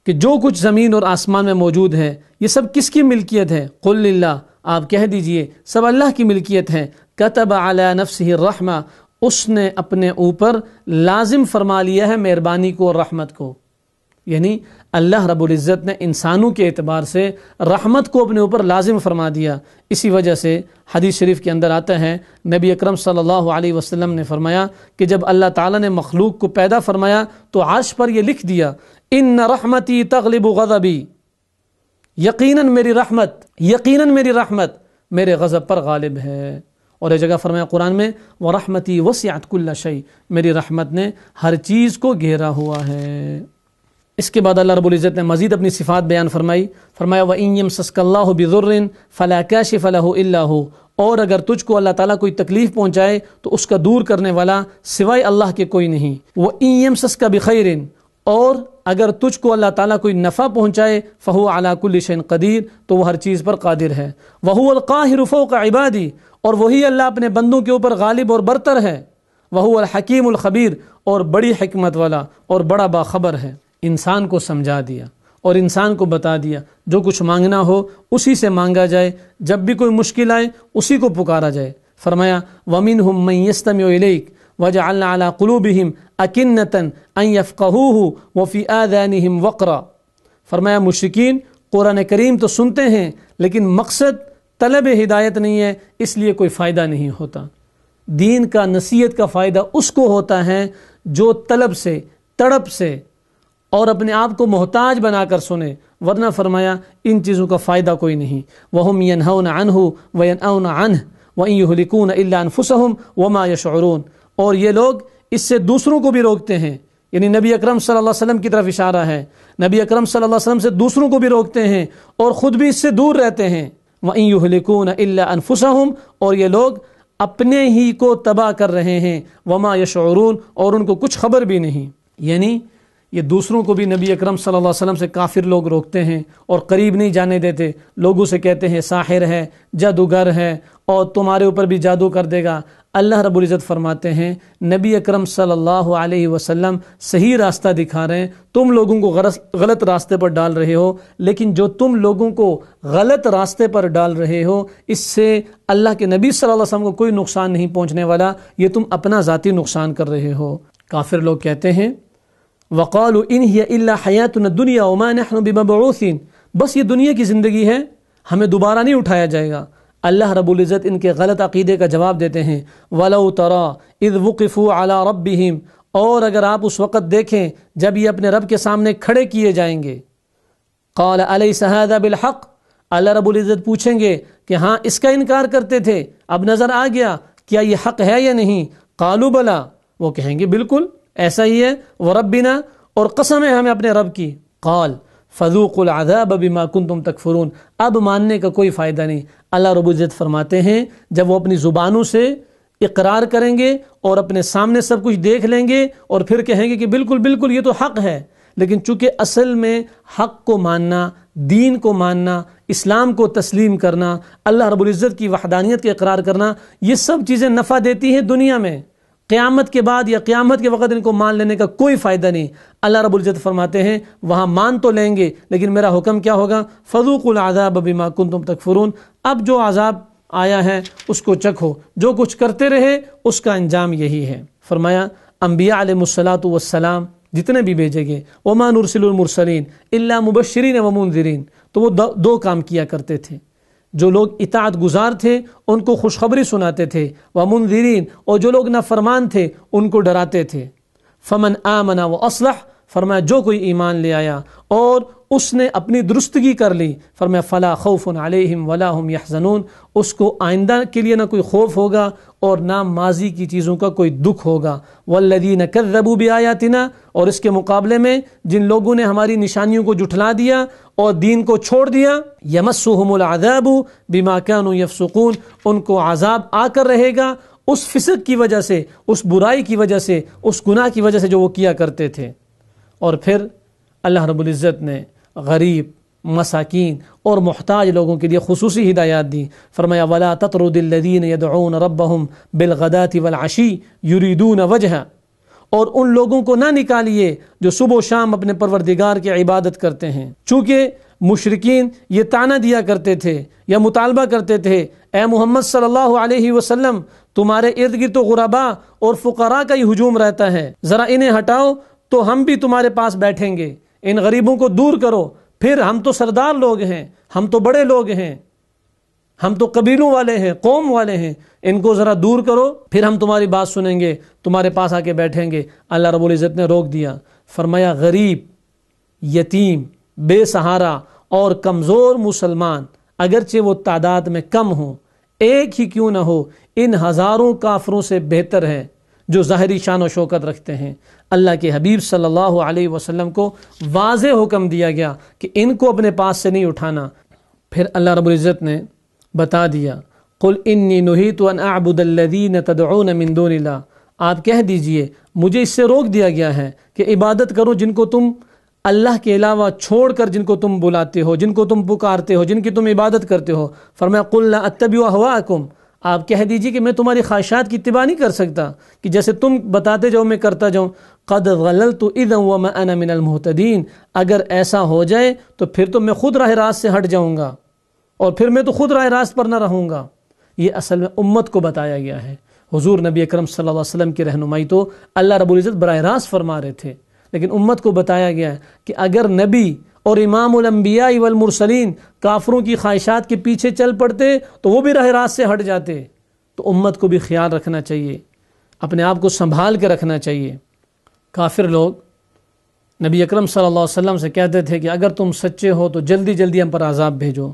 B: کہ جو کچھ زمین اور آسمان میں موجود ہے یہ سب کس کی ملکیت ہے؟ قُلْ لِلَّهِ، آپ کہہ دیجئے سب اللہ کی ملکیت ہے۔ كَتَبَ عَلَى نَفْسِهِ الرَّحْمَةَ، اس نے اپنے اوپر لازم فرما لیا ہے مہربانی کو اور رحمت کو، یعنی اللہ رب العزت نے انسانوں کے اعتبار سے رحمت کو اپنے اوپر لازم فرما دیا۔ اسی وجہ سے حدیث شریف کے اندر آتا ہے، نبی اکرم صلی اللہ علیہ وسلم نے فرمایا کہ جب اللہ تعالیٰ نے مخلوق کو پیدا فرمایا تو عرش پر یہ لکھ دیا، ان رحمتی تغلب غضبی، یقیناً میری رحمت میرے غضب پر غالب ہے۔ اور ایک جگہ فرمایا قرآن میں، وَرَحْمَتِي وَسِعَتْ كُلَّ شَيْءٍ، میری رحمت نے ہر چیز کو گھیرا ہوا ہے۔ اس کے بعد اللہ رب العزت نے مزید اپنی صفات بیان فرمایا وَإِن يَمْسَسْكَ اللَّهُ بِضُرٍّ فَلَا كَاشِفَ لَهُ إِلَّا هُوَ، اور اگر تجھ کو اللہ تعالیٰ کوئی تکلیف پہنچائے تو اس کا دور کرنے والا سوائے اللہ کے کوئی نہیں۔ وَإِن يَمْسَسْكَ بِخَيْرٍ، اور اگر تجھ کو اللہ تعالیٰ کوئی نفع پہنچائے فَهُوَ عَلَى كُلِّ شَيْءٍ قَدِيرٌ، تو وہ ہر چیز پر قادر ہے۔ وَهُوَ الْقَاهِرُ فَوْقَ عِبَادِهِ، اور وہی اللہ اپنے بندوں کے اوپر غالب اور برتر ہے۔ وَهُوَ الْحَكِيمُ الْخَبِيرُ، اور بڑی حکمت والا اور بڑا باخبر ہے۔ انسان کو سمجھا دیا اور انسان کو بتا دیا جو کچھ مانگنا ہو اسی سے مانگا جائے، جب بھی کوئی مشکل آئے اسی کو پکارا جائے۔ فرمایا وَمِنْهُم مَّن يَسْتَمِعُ إِلَيْكَ وَجَعَلْنَا عَلَىٰ قُلُوبِهِمْ أَكِنَّةً أَن يَفْقَهُوهُ وَفِي آذَانِهِمْ وَقْرًا، فرمایا مشرکین قرآن کریم تو سنتے ہیں لیکن مقصد طلب ہدایت نہیں ہے، اس لیے کوئی فائدہ نہیں ہوتا۔ دین کا نصیحت کا فائدہ اس کو ہوتا ہے جو طلب سے، تڑپ سے اور اپنے آپ کو محتاج بنا کر سنے، ورنہ فرمایا ان چیزوں کا فائدہ کوئی نہیں۔ وَهُمْ يَنْهَوْنَ عَنْهُ وَيَنْأَوْنَ عَنْهُ وَإِن يُهْلِكُونَ إِلَّا أَنفُسَهُمْ وَمَا يَشْعُرُونَ، اور یہ لوگ اس سے دوسروں کو بھی روکتے ہیں، یعنی نبی اکرم صلی اللہ علیہ وسلم کی طرف اشارہ ہے، نبی اکرم صلی اللہ علیہ وسلم سے دوسروں کو بھی روکتے ہیں اور خود بھی اس سے دور رہتے ہیں۔ وَإِن يُهْلِكُونَ إِلَّا أَنفُسَهُمْ، اور یہ لوگ اپنے ہی کو تباہ کر رہے ہیں، وَمَا يَشْعُرُونَ، اور ان کو کچھ خبر بھی نہیں۔ یعنی یہ دوسروں کو بھی نبی اکرم صلی اللہ علیہ وسلم سے کافر لوگ روکتے ہیں اور قریب نہیں جانے دیتے، لوگوں سے کہتے ہیں ساحر ہے، جادوگر ہے اور تمہارے اوپر بھی جادو کر دے گا۔ اللہ رب العزت فرماتے ہیں نبی اکرم صلی اللہ علیہ وسلم صحیح راستہ دکھا رہے ہیں، تم لوگوں کو غلط راستے پر ڈال رہے ہو، لیکن جو تم لوگوں کو غلط راستے پر ڈال رہے ہو اس سے اللہ کے نبی صلی اللہ علیہ وسلم کو کوئی نقصان نہیں پہنچنے والا، یہ تم اپنا ذاتی نقصان کر رہے ہو۔ کافر لوگ کہتے ہیں وَقَالُوا إِنْ هِيَ إِلَّا حَيَاتُنَا الدُّنْيَا وَمَا نَحْنُ بِمَبْعُوثِينَ، بس یہ دنیا کی زندگی ہے، ہمیں دوبارہ نہیں اٹھایا جائے گا۔ اللہ رب العزت ان کے غلط عقیدے کا جواب دیتے ہیں وَلَوْ تَرَىٰ إِذْ وُقِفُوا عَلَىٰ رَبِّهِمْ، اور اگر آپ اس وقت دیکھیں جب یہ اپنے رب کے سامنے کھڑے کیے جائیں گے، قَالَ أَلَيْسَ هَٰذَا بِالْحَقِّ، اللہ رب العزت پوچھیں گے کہ ہاں اس کا انکار کرتے تھے، اب نظر آ گیا کیا یہ حق ہے یا نہیں؟ قَالُوا بَلَىٰ، وہ کہیں گے بالکل ایسا ہی ہے، وَرَبِّنَا، اور قسم ہے ہمیں اپنے رب کی۔ قال فذوقوا العذاب بما کنتم تکفرون، اب ماننے کا کوئی فائدہ نہیں۔ اللہ رب العزت فرماتے ہیں جب وہ اپنی زبانوں سے اقرار کریں گے اور اپنے سامنے سب کچھ دیکھ لیں گے اور پھر کہیں گے کہ بالکل بالکل یہ تو حق ہے، لیکن چونکہ اصل میں حق کو ماننا، دین کو ماننا، اسلام کو تسلیم کرنا، اللہ رب العزت کی وحدانیت کا اقرار کرنا، یہ سب چیزیں نفع دیتی ہیں دنیا میں، قیامت کے بعد یا قیامت کے وقت ان کو مان لینے کا کوئی فائدہ نہیں۔ اللہ رب العزت فرماتے ہیں وہاں مان تو لیں گے لیکن میرا حکم کیا ہوگا؟ فذوقوا العذاب بما کنتم تکفرون، اب جو عذاب آیا ہے اس کو چکھو، جو کچھ کرتے رہے اس کا انجام یہی ہے۔ فرمایا انبیاء علیہ الصلاۃ والسلام جتنے بھی بھیجے گئے، وما نرسل المرسلین الا مبشرین ومنذرین، تو وہ دو کام کیا کرتے تھے۔ جو لوگ اطاعت گزار تھے ان کو خوشخبری سناتے تھے، ومنذرین، اور جو لوگ نافرمان تھے ان کو ڈراتے تھے۔ فمن آمن واصلح، فرمایا جو کوئی ایمان لے آیا اور اس نے اپنی درستگی کر لی، فرمایا فلا خوف علیہم ولا هم یحزنون، اس کو آئندہ کے لیے نہ کوئی خوف ہوگا اور نہ ماضی کی چیزوں کا کوئی دکھ ہوگا۔ والذین کذبوا بآیاتنا، اور اس کے مقابلے میں جن لوگوں نے ہماری نشانیوں کو جھٹلا دیا اور دین کو چھوڑ دیا، یمسهم العذاب بما كانوا یفسقون، ان کو عذاب آ کر رہے گا اس فسق کی وجہ سے، اس برائی کی وجہ سے، اس گناہ کی وجہ سے جو وہ کیا کرتے تھے۔ اور پھر اللہ رب العزت نے غریب، مساکین اور محتاج لوگوں کے لیے خصوصی ہدایات دی۔ فرمایا ولا تطرد الذین یدعون ربهم بالغداة والعشی یریدون وجہہ، اور ان لوگوں کو نہ نکالیے جو صبح و شام اپنے پروردگار کی عبادت کرتے ہیں۔ چونکہ مشرکین یہ طعنہ دیا کرتے تھے یا مطالبہ کرتے تھے، اے محمد صلی اللہ علیہ وسلم تمہارے ارد گرد تو غرباء اور فقراء کا ہی ہجوم رہتا ہے، ذرا انہیں ہٹاؤ تو ہم بھی تمہارے پاس بیٹھیں گے، ان غریبوں کو دور کرو، پھر ہم تو سردار لوگ ہیں، ہم تو بڑے لوگ ہیں، ہم تو قبیلوں والے ہیں، قوم والے ہیں، ان کو ذرا دور کرو، پھر ہم تمہاری بات سنیں گے، تمہارے پاس آ کے بیٹھیں گے۔ اللہ رب العزت نے روک دیا، فرمایا غریب، یتیم، بے سہارا اور کمزور مسلمان اگرچہ وہ تعداد میں کم ہوں، ایک ہی کیوں نہ ہو، ان ہزاروں کافروں سے بہتر ہے جو ظاہری شان و شوکت رکھتے ہیں۔ اللہ کے حبیب صلی اللہ علیہ وسلم کو واضح حکم دیا گیا کہ ان کو اپنے پاس سے نہیں اٹھانا۔ پھر اللہ رب العزت نے بتا دیا قل انی نہیت ان اعبد الذین تدعون من دون اللہ، آپ کہہ دیجئے مجھے اس سے روک دیا گیا ہے کہ عبادت کرو جن کو تم اللہ کے علاوہ چھوڑ کر، جن کو تم بلاتے ہو، جن کو تم پکارتے ہو، جن کی تم عبادت کرتے ہو۔ فرمایا قل لا اتبع اہواءکم، آپ کہہ دیجئے کہ میں تمہاری خواہشات کی اتباع نہیں کر سکتا کہ جیسے تم بتاتے جاؤ میں کرتا جاؤں۔ قد ضللت اذا وما انا من المہتدین، اگر ایسا ہو جائے تو پھر تو میں خود راہ راست سے ہٹ جاؤں گا اور پھر میں تو خود راہ راست پر نہ رہوں گا۔ یہ اصل میں امت کو بتایا گیا ہے۔ حضور نبی اکرم صلی اللہ علیہ وسلم کی رہنمائی تو اللہ رب العزت براہ راست فرما رہے تھے، لیکن امت کو بتایا گیا ہے کہ اگر نبی اور امام الانبیاء والمرسلین کافروں کی خواہشات کے پیچھے چل پڑتے تو وہ بھی راہ راست سے ہٹ جاتے۔ تو امت کو بھی خیال رکھنا چاہیے، اپنے آپ کو سنبھال کے رکھنا چاہیے۔ کافر لوگ نبی اکرم صلی اللہ علیہ وسلم سے کہتے تھے کہ اگر تم سچے ہو تو جلدی جلدی ہم پر عذاب بھیجو۔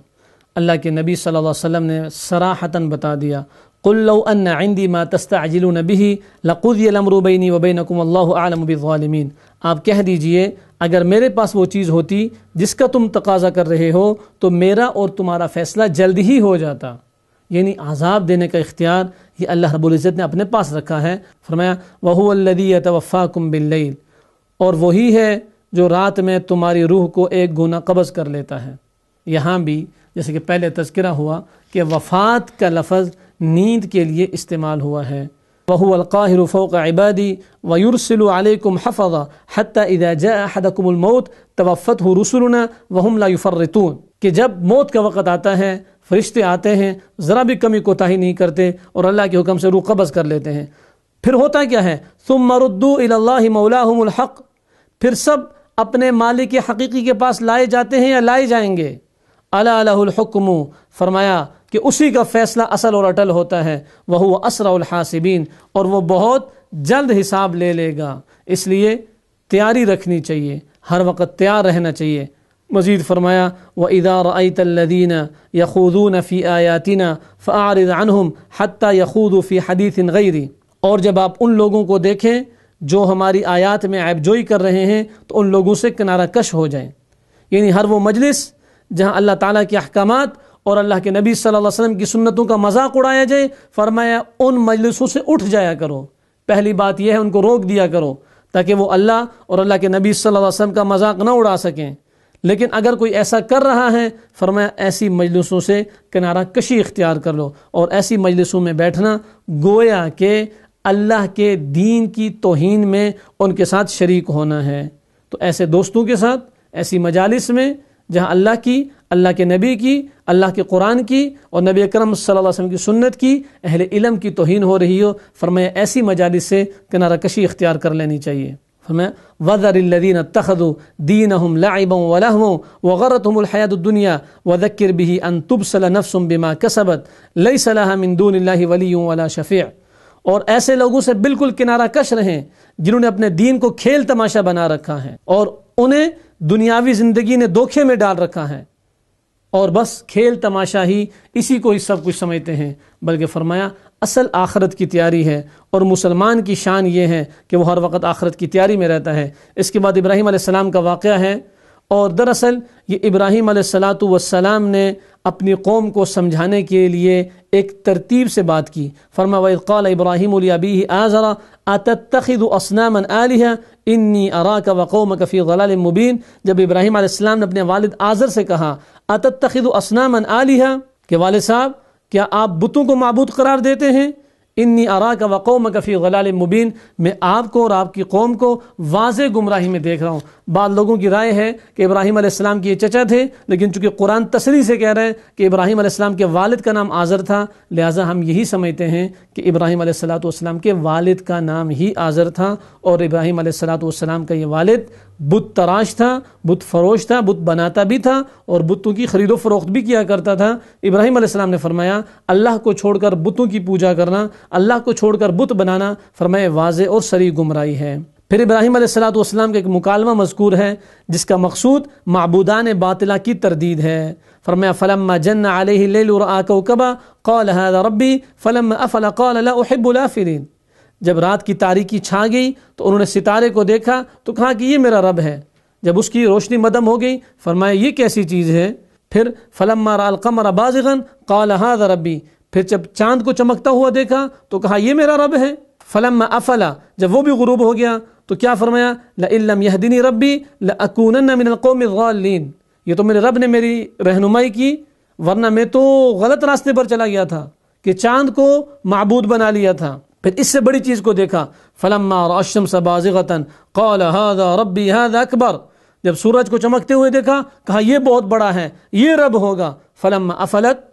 B: اللہ کے نبی صلی اللہ علیہ وسلم نے صراحتاً بتا دیا قل لو ان عندي ما تستعجلون به لقضي الامر بيني وبينكم والله اعلم بالظالمين، آپ کہہ دیجئے اگر میرے پاس وہ چیز ہوتی جس کا تم تقاضا کر رہے ہو تو میرا اور تمہارا فیصلہ جلد ہی ہو جاتا۔ یعنی عذاب دینے کا اختیار یہ اللہ رب العزت نے اپنے پاس رکھا ہے۔ فرمایا وَهُوَ الَّذِي يَتَوَفَّاكُمْ بِاللَّيْلِ، اور وہی ہے جو رات میں تمہاری روح کو ایک گنا قبض کر لیتا ہے۔ یہاں بھی جیسے کہ پہلے تذکرہ ہوا کہ وفات کا لفظ نیند کے لیے استعمال ہوا ہے۔ وَهُوَ الْقَاهِرُ فَوْقَ عِبَادِي وَيُرْسِلُ عَلَيْكُمْ حَفَظًا حَتَّى إِذَا جَاءَ أَحَدَكُمُ الْمَوْتُ تَوَفَّتْهُ رُسُلُنَا وَهُمْ لَا يُفَرِّطُونَ، کہ جب موت کا وقت آتا ہے فرشتے آتے ہیں، ذرا بھی کمی کوتاہی نہیں کرتے اور اللہ کے حکم سے روح قبض کر لیتے ہیں۔ پھر ہوتا کیا ہے ثُمَّ رُدُّوا إِلَى اللَّهِ مَوْلَاهُمُ الْحَقِّ، پھر سب اپنے مالک حقیقی کے پاس لائے جاتے ہیں یا لائے جائیں گے۔ الا لہ الحکم، فرمایا کہ اسی کا فیصلہ اصل اور اٹل ہوتا ہے۔ وہو اسرع الحاسبین، اور وہ بہت جلد حساب لے لے گا۔ اس لیے تیاری رکھنی چاہیے، ہر وقت تیار رہنا چاہیے۔ مزید فرمایا وَإِذَا رَأَيْتَ الَّذِينَ يَخُوضُونَ فِي آيَاتِنَا فَأَعْرِضْ عَنْهُمْ حَتَّى يَخُوضُوا فِي حَدِيثٍ غَيْرِهِ، اور جب آپ ان لوگوں کو دیکھیں جو ہماری آیات میں عیب جوئی کر رہے ہیں تو ان لوگوں سے کنارہ کش ہو جائیں۔ یعنی ہر وہ مجلس جہاں اللہ تعالیٰ کے احکامات اور اللہ کے نبی صلی اللہ علیہ وسلم کی سنتوں کا مذاق اڑایا جائے، فرمایا ان مجلسوں سے اٹھ جایا کرو۔ پہلی بات یہ ہے ان کو روک دیا کرو تاکہ وہ اللہ اور اللہ کے نبی صلی اللہ علیہ وسلم کا مذاق نہ اڑا سکیں۔ لیکن اگر کوئی ایسا کر رہا ہے فرمایا ایسی مجلسوں سے کنارہ کشی اختیار کر لو، اور ایسی مجلسوں میں بیٹھنا گویا کہ اللہ کے دین کی توہین میں ان کے ساتھ شریک ہونا ہے۔ تو ایسے دوستوں کے ساتھ، ایسی مجالس میں جہاں اللہ کی، اللہ کے نبی کی، اللہ کے قرآن کی اور نبی اکرم صلی اللہ علیہ وسلم کی سنت کی، اہل علم کی توہین ہو رہی ہو، فرمایا ایسی مجالس سے کنارہ کشی اختیار کر لینی چاہیے۔ فرمایا وَذَرِ الَّذِينَ اتَّخَذُوا دِينَهُمْ لَعِبًا وَلَهْوًا وَغَرَّتْهُمُ الْحَيَاةُ الدُّنْيَا وَذَكِّرْ بِهِ أَن تُبْصَلَ نَفْسٌ بِمَا كَسَبَتْ لَيْسَ لَهَا مِن دُونِ اللَّهِ وَلِيٌّ وَلَا شَفِيعٌ۔ اور ایسے لوگوں سے بالکل کنارہ کش رہیں جنہوں نے اپنے دین کو کھیل تماشا بنا رکھا ہے اور انہیں دنیاوی زندگی نے دھوکے میں ڈال رکھا ہے اور بس کھیل تماشا ہی اسی کو ہی سب کچھ سمجھتے ہیں، بلکہ فرمایا اصل آخرت کی تیاری ہے، اور مسلمان کی شان یہ ہے کہ وہ ہر وقت آخرت کی تیاری میں رہتا ہے۔ اس کے بعد ابراہیم علیہ السلام کا واقعہ ہے، اور دراصل یہ ابراہیم علیہ السلام نے اپنی قوم کو سمجھانے کے لیے ایک ترتیب سے بات کی۔ فرمایا وَإِذْ قَالَ إِبْرَاهِيمُ لِأَبِيهِ آزَرَ أَتَتَّخِذُ أَصْنَامًا آلِهَةً إِنِّي أَرَاكَ وَقَوْمَكَ فِي ضَلَالٍ مُبِينٍ۔ جب ابراہیم علیہ السلام نے اپنے والد آزر سے کہا أَتَتَّخِذُ أَصْنَامًا آلِهَةً کہ والد صاحب کیا آپ بتوں کو معبود قرار دیتے ہیں؟ انی اراک وقومک فی ضلال مبین، میں آپ کو اور آپ کی قوم کو واضح گمراہی میں دیکھ رہا ہوں۔ بعض لوگوں کی رائے ہے کہ ابراہیم علیہ السلام کے یہ چچا تھے، لیکن چونکہ قرآن تصریح سے کہہ رہے ہیں کہ ابراہیم علیہ السلام کے والد کا نام آزر تھا، لہٰذا ہم یہی سمجھتے ہیں کہ ابراہیم علیہ السلام کے والد کا نام ہی آزر تھا، اور ابراہیم علیہ السلام کا یہ والد بت تراش تھا، بت فروش تھا، بت بناتا بھی تھا اور بتوں کی خرید و فروخت بھی کیا کرتا تھا۔ ابراہیم علیہ السلام نے فرمایا اللہ کو چھوڑ کر بتوں کی پوجا کرنا، اللہ کو چھوڑ کر بت بنانا، فرمایا واضح اور صریح گمراہی ہے۔ پھر ابراہیم علیہ السلام کا ایک مکالمہ مذکور ہے جس کا مقصود معبودان باطلہ کی تردید ہے۔ فرمایا فلما جن علیہ اللیل رأى کوكبا قال هذا ربی فلما افل قال لا احب الافلین۔ جب رات کی تاریکی چھا گئی تو انہوں نے ستارے کو دیکھا تو کہا کہ یہ میرا رب ہے۔ جب اس کی روشنی مدھم ہو گئی فرمایا یہ کیسی چیز ہے؟ پھر فلما رأى القمر بازغا قال هذا ربی، پھر جب چاند کو چمکتا ہوا دیکھا تو کہا یہ میرا رب ہے۔ فلما افلا، جب وہ بھی غروب ہو گیا تو کیا فرمایا لئن لم يهدني ربی لأكونن من القوم الضالین، یہ تو میرے رب نے میری رہنمائی کی، ورنہ میں تو غلط راستے پر چلا گیا تھا کہ چاند کو معبود بنا لیا تھا۔ پھر اس سے بڑی چیز کو دیکھا فلما رأى الشمس بازغة قال هذا ربی هذا اکبر، جب سورج کو چمکتے ہوئے دیکھا کہا یہ بہت بڑا ہے، یہ رب ہوگا۔ فلما افلت،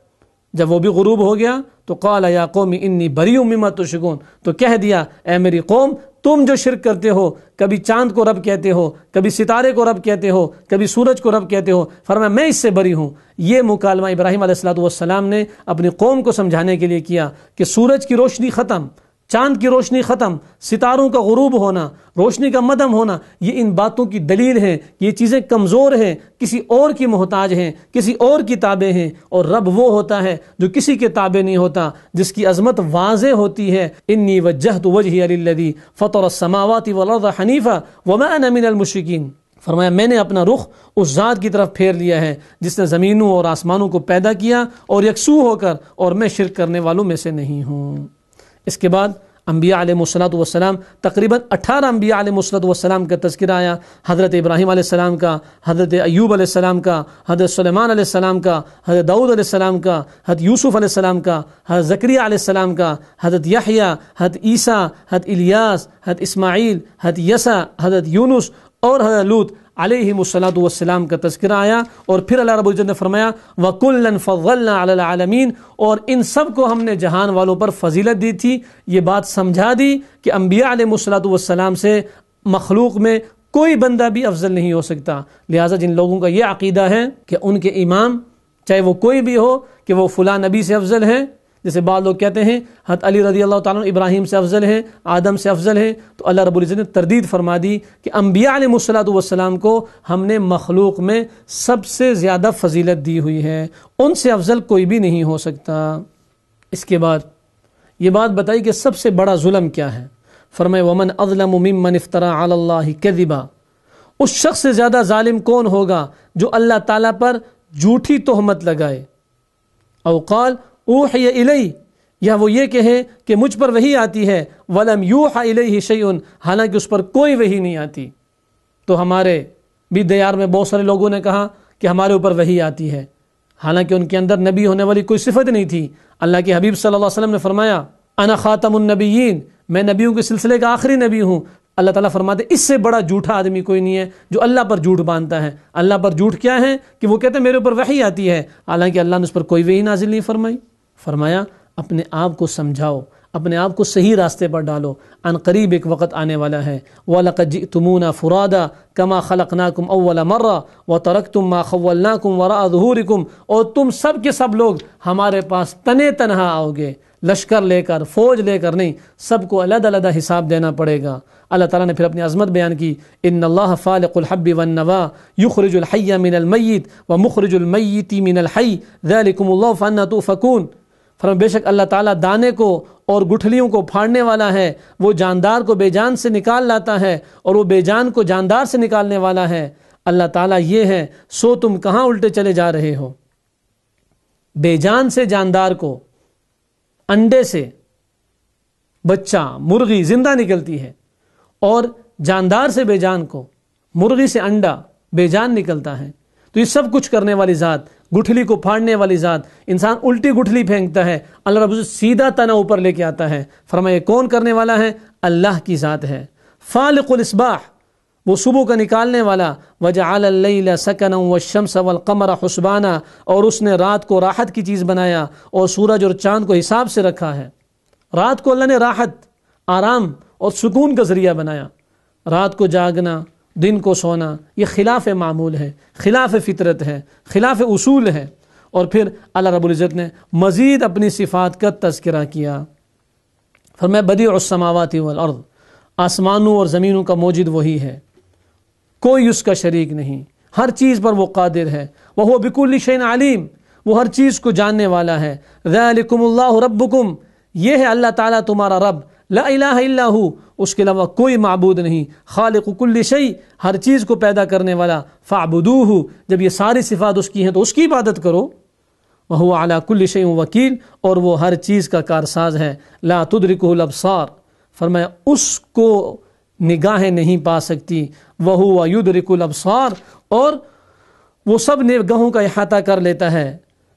B: جب وہ بھی غروب ہو گیا تو قال یا قوم انی بریء مما تشرکون، تو کہہ دیا اے میری قوم تم جو شرک کرتے ہو، کبھی چاند کو رب کہتے ہو، کبھی ستارے کو رب کہتے ہو، کبھی سورج کو رب کہتے ہو، فرمایا میں اس سے بری ہوں۔ یہ مکالمہ ابراہیم علیہ السلام نے اپنی قوم کو سمجھانے کے لیے کیا کہ سورج کی روشنی ختم، چاند کی روشنی ختم، ستاروں کا غروب ہونا، روشنی کا مدھم ہونا، یہ ان باتوں کی دلیل ہے کہ یہ چیزیں کمزور ہیں، کسی اور کی محتاج ہیں، کسی اور کی تابع ہیں، اور رب وہ ہوتا ہے جو کسی کے تابع نہیں ہوتا، جس کی عظمت واضح ہوتی ہے۔ انی وجہت وجہی للذی فطر السماوات والارض حنیفا وما انا من المشرکین، فرمایا میں نے اپنا رخ اس ذات کی طرف پھیر لیا ہے جس نے زمینوں اور آسمانوں کو پیدا کیا اور یکسو ہو کر، اور میں شرک کرنے والوں میں سے نہیں ہوں۔ اس کے بعد انبیاء علیہ السلام تقریباً 18 انبیاء علیہ السلام کا تذکرہ آیا، حضرت ابراہیم علیہ السلام کا، حضرت ایوب علیہ السلام کا، حضرت سلیمان علیہ السلام کا، حضرت داؤد علیہ السلام کا، حضرت یوسف علیہ السلام کا، حضرت زکریا علیہ السلام کا، حضرت یحییٰ، حضرت عیسیٰ، حضرت الیاس، حضرت اسماعیل، حضرت یسع، حضرت یونس اور حضرت لوط علیہم السلام کا تذکرہ آیا۔ اور پھر اللہ رب العزت نے فرمایا وَكُلًّا فَضَّلْنَا عَلَى الْعَالَمِينَ، اور ان سب کو ہم نے جہان والوں پر فضیلت دی تھی۔ یہ بات سمجھا دی کہ انبیاء علیہ السلام سے مخلوق میں کوئی بندہ بھی افضل نہیں ہو سکتا، لہٰذا جن لوگوں کا یہ عقیدہ ہے کہ ان کے امام چاہے وہ کوئی بھی ہو کہ وہ فلاں نبی سے افضل ہیں، جیسے بعض لوگ کہتے ہیں حضرت علی رضی اللہ تعالیٰ ابراہیم سے افضل ہیں، آدم سے افضل ہیں، تو اللہ رب العزت نے تردید فرما دی کہ انبیاء علیہ السلام کو ہم نے مخلوق میں سب سے زیادہ فضیلت دی ہوئی ہے، ان سے افضل کوئی بھی نہیں ہو سکتا۔ اس کے بعد یہ بات بتائی کہ سب سے بڑا ظلم کیا ہے، فرمایا ومن اظلم ممن افترى علی اللہ کذبا، اس شخص سے زیادہ ظالم کون ہوگا جو اللہ تعالیٰ پر جھوٹی تہمت لگائے، او قال اوحی الی، یا وہ یہ کہے کہ مجھ پر وحی آتی ہے، ولم یوحى الیہ شیء، حالانکہ اس پر کوئی وحی نہیں آتی۔ تو ہمارے بھی دیار میں بہت سارے لوگوں نے کہا کہ ہمارے اوپر وحی آتی ہے، حالانکہ ان کے اندر نبی ہونے والی کوئی صفت نہیں تھی۔ اللہ کے حبیب صلی اللہ علیہ وسلم نے فرمایا انا خاتم النبیین، میں نبیوں کے سلسلے کا آخری نبی ہوں. اللہ تعالیٰ فرماتے اس سے بڑا جھوٹا آدمی کوئی نہیں ہے جو اللہ پر جھوٹ باندھتا ہے. اللہ پر جھوٹ کیا ہے کہ وہ کہتے ہیں میرے اوپر وحی آتی ہے، حالانکہ اللہ نے اس پر کوئی وحی نازل نہیں فرمائی. فرمایا اپنے آپ کو سمجھاؤ، اپنے آپ کو صحیح راستے پر ڈالو، ان قریب ایک وقت آنے والا ہے. وَلَقَدْ جِئْتُمُونَا فُرَادًا كَمَا خَلَقْنَاكُمْ أَوَّلَ مَرَّةٍ وَتَرَكْتُمْ مَا خَوَّلْنَاكُمْ وَرَاءَ ظُهُورِكُمْ، اور تم سب کے سب لوگ ہمارے پاس تنے تنہا آؤ گے، لشکر لے کر، فوج لے کر نہیں، سب کو علیحدہ علیحدہ حساب دینا پڑے گا. اللہ تعالیٰ نے پھر اپنی عظمت بیان کی، ان اللہ فالق الحب والنوا یخرج الحی من المیت ومخرج المیت من الحی ذالکم اللہ فانا تؤفکون. فرمایا بے شک اللہ تعالیٰ دانے کو اور گٹھلیوں کو پھاڑنے والا ہے، وہ جاندار کو بے جان سے نکال لاتا ہے اور وہ بے جان کو جاندار سے نکالنے والا ہے. اللہ تعالیٰ یہ ہے، سو تم کہاں الٹے چلے جا رہے ہو؟ بے جان سے جاندار کو، انڈے سے بچہ مرغی زندہ نکلتی ہے، اور جاندار سے بے جان کو، مرغی سے انڈا بے جان نکلتا ہے. تو یہ سب کچھ کرنے والی ذات، گٹھلی کو پھاڑنے والی ذات، انسان الٹی گٹھلی پھینکتا ہے، اللہ رب العزت سیدھا تنا اوپر لے کے آتا ہے. فرمایا کون کرنے والا ہے؟ اللہ کی ذات ہے. فالق الاصباح، وہ صبح کا نکالنے والا. وجعل اللیل سکنا والشمس والقمر حسبانا، اور اس نے رات کو راحت کی چیز بنایا اور سورج اور چاند کو حساب سے رکھا ہے. رات کو اللہ نے راحت، آرام اور سکون کا ذریعہ بنایا. رات کو جاگنا، دن کو سونا، یہ خلاف معمول ہے، خلاف فطرت ہے، خلاف اصول ہے. اور پھر اللہ رب العزت نے مزید اپنی صفات کا تذکرہ کیا. فرمایا بدیع السماوات والارض، آسمانوں اور زمینوں کا موجد وہی ہے، کوئی اس کا شریک نہیں، ہر چیز پر وہ قادر ہے. وہو بکل شیء علیم، وہ ہر چیز کو جاننے والا ہے. ذالکم اللہ ربکم، یہ ہے اللہ تعالیٰ تمہارا رب. لا الہ الا ہو، اس کے علاوہ کوئی معبود نہیں. خالق کل شیء، ہر چیز کو پیدا کرنے والا. فاعبدوہ، جب یہ ساری صفات اس کی ہیں تو اس کی عبادت کرو. وہو علی کل شیء وکیل، اور وہ ہر چیز کا کارساز ہے. لا تدرکہ الابصار، فرمایا اس کو نگاہیں نہیں پا سکتی. وہو یدرک الابصار، اور وہ سب نگاہوں کا احاطہ کر لیتا ہے.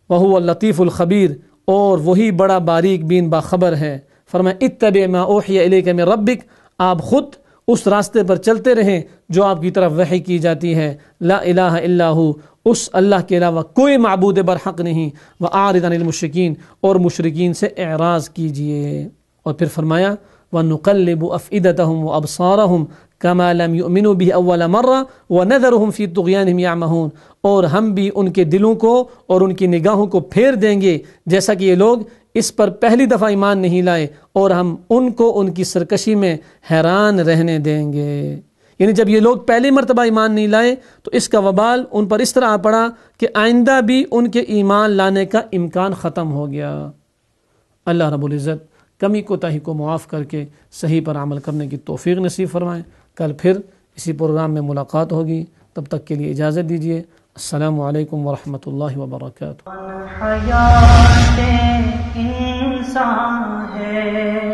B: وہو اللطیف الخبیر، اور وہی بڑا باریک بین باخبر ہے. فرمایا اتبع ما اوحی الیک من ربک، آپ خود اس راستے پر چلتے رہیں جو آپ کی طرف وحی کی جاتی ہے. لا الہ الا ہو، اس اللہ کے علاوہ کوئی معبود برحق نہیں. وَأَعْرِضْ عَنِ الْمُشْرِكِينَ، اور مشرکین سے اعراض کیجئے. اور پھر فرمایا وَنُقَلِّبُ أَفْئِدَتَهُمْ وَأَبْصَارَهُمْ كَمَا لَمْ يُؤْمِنُوا بِهِ أَوَّلَ مَرَّةٍ وَنَذَرُهُمْ فِي طُغْيَانِهِمْ يَعْمَهُونَ، اور ہم بھی ان کے دلوں کو اور ان کی نگاہوں کو پھیر دیں گے جیسا کہ یہ لوگ اس پر پہلی دفعہ ایمان نہیں لائے، اور ہم ان کو ان کی سرکشی میں حیران رہنے دیں گے. یعنی جب یہ لوگ پہلی مرتبہ ایمان نہیں لائے تو اس کا وبال ان پر اس طرح آ پڑا کہ آئندہ بھی ان کے ایمان لانے کا امکان ختم ہو گیا. اللہ رب العزت کمی کوتاہی کو معاف کر کے صحیح پر عمل کرنے کی توفیق نصیب فرمائیں. کل پھر اسی پروگرام میں ملاقات ہوگی، تب تک کے لیے اجازت دیجیے. السلام علیکم ورحمۃ اللہ وبرکاتہ.
A: حیات انسان ہے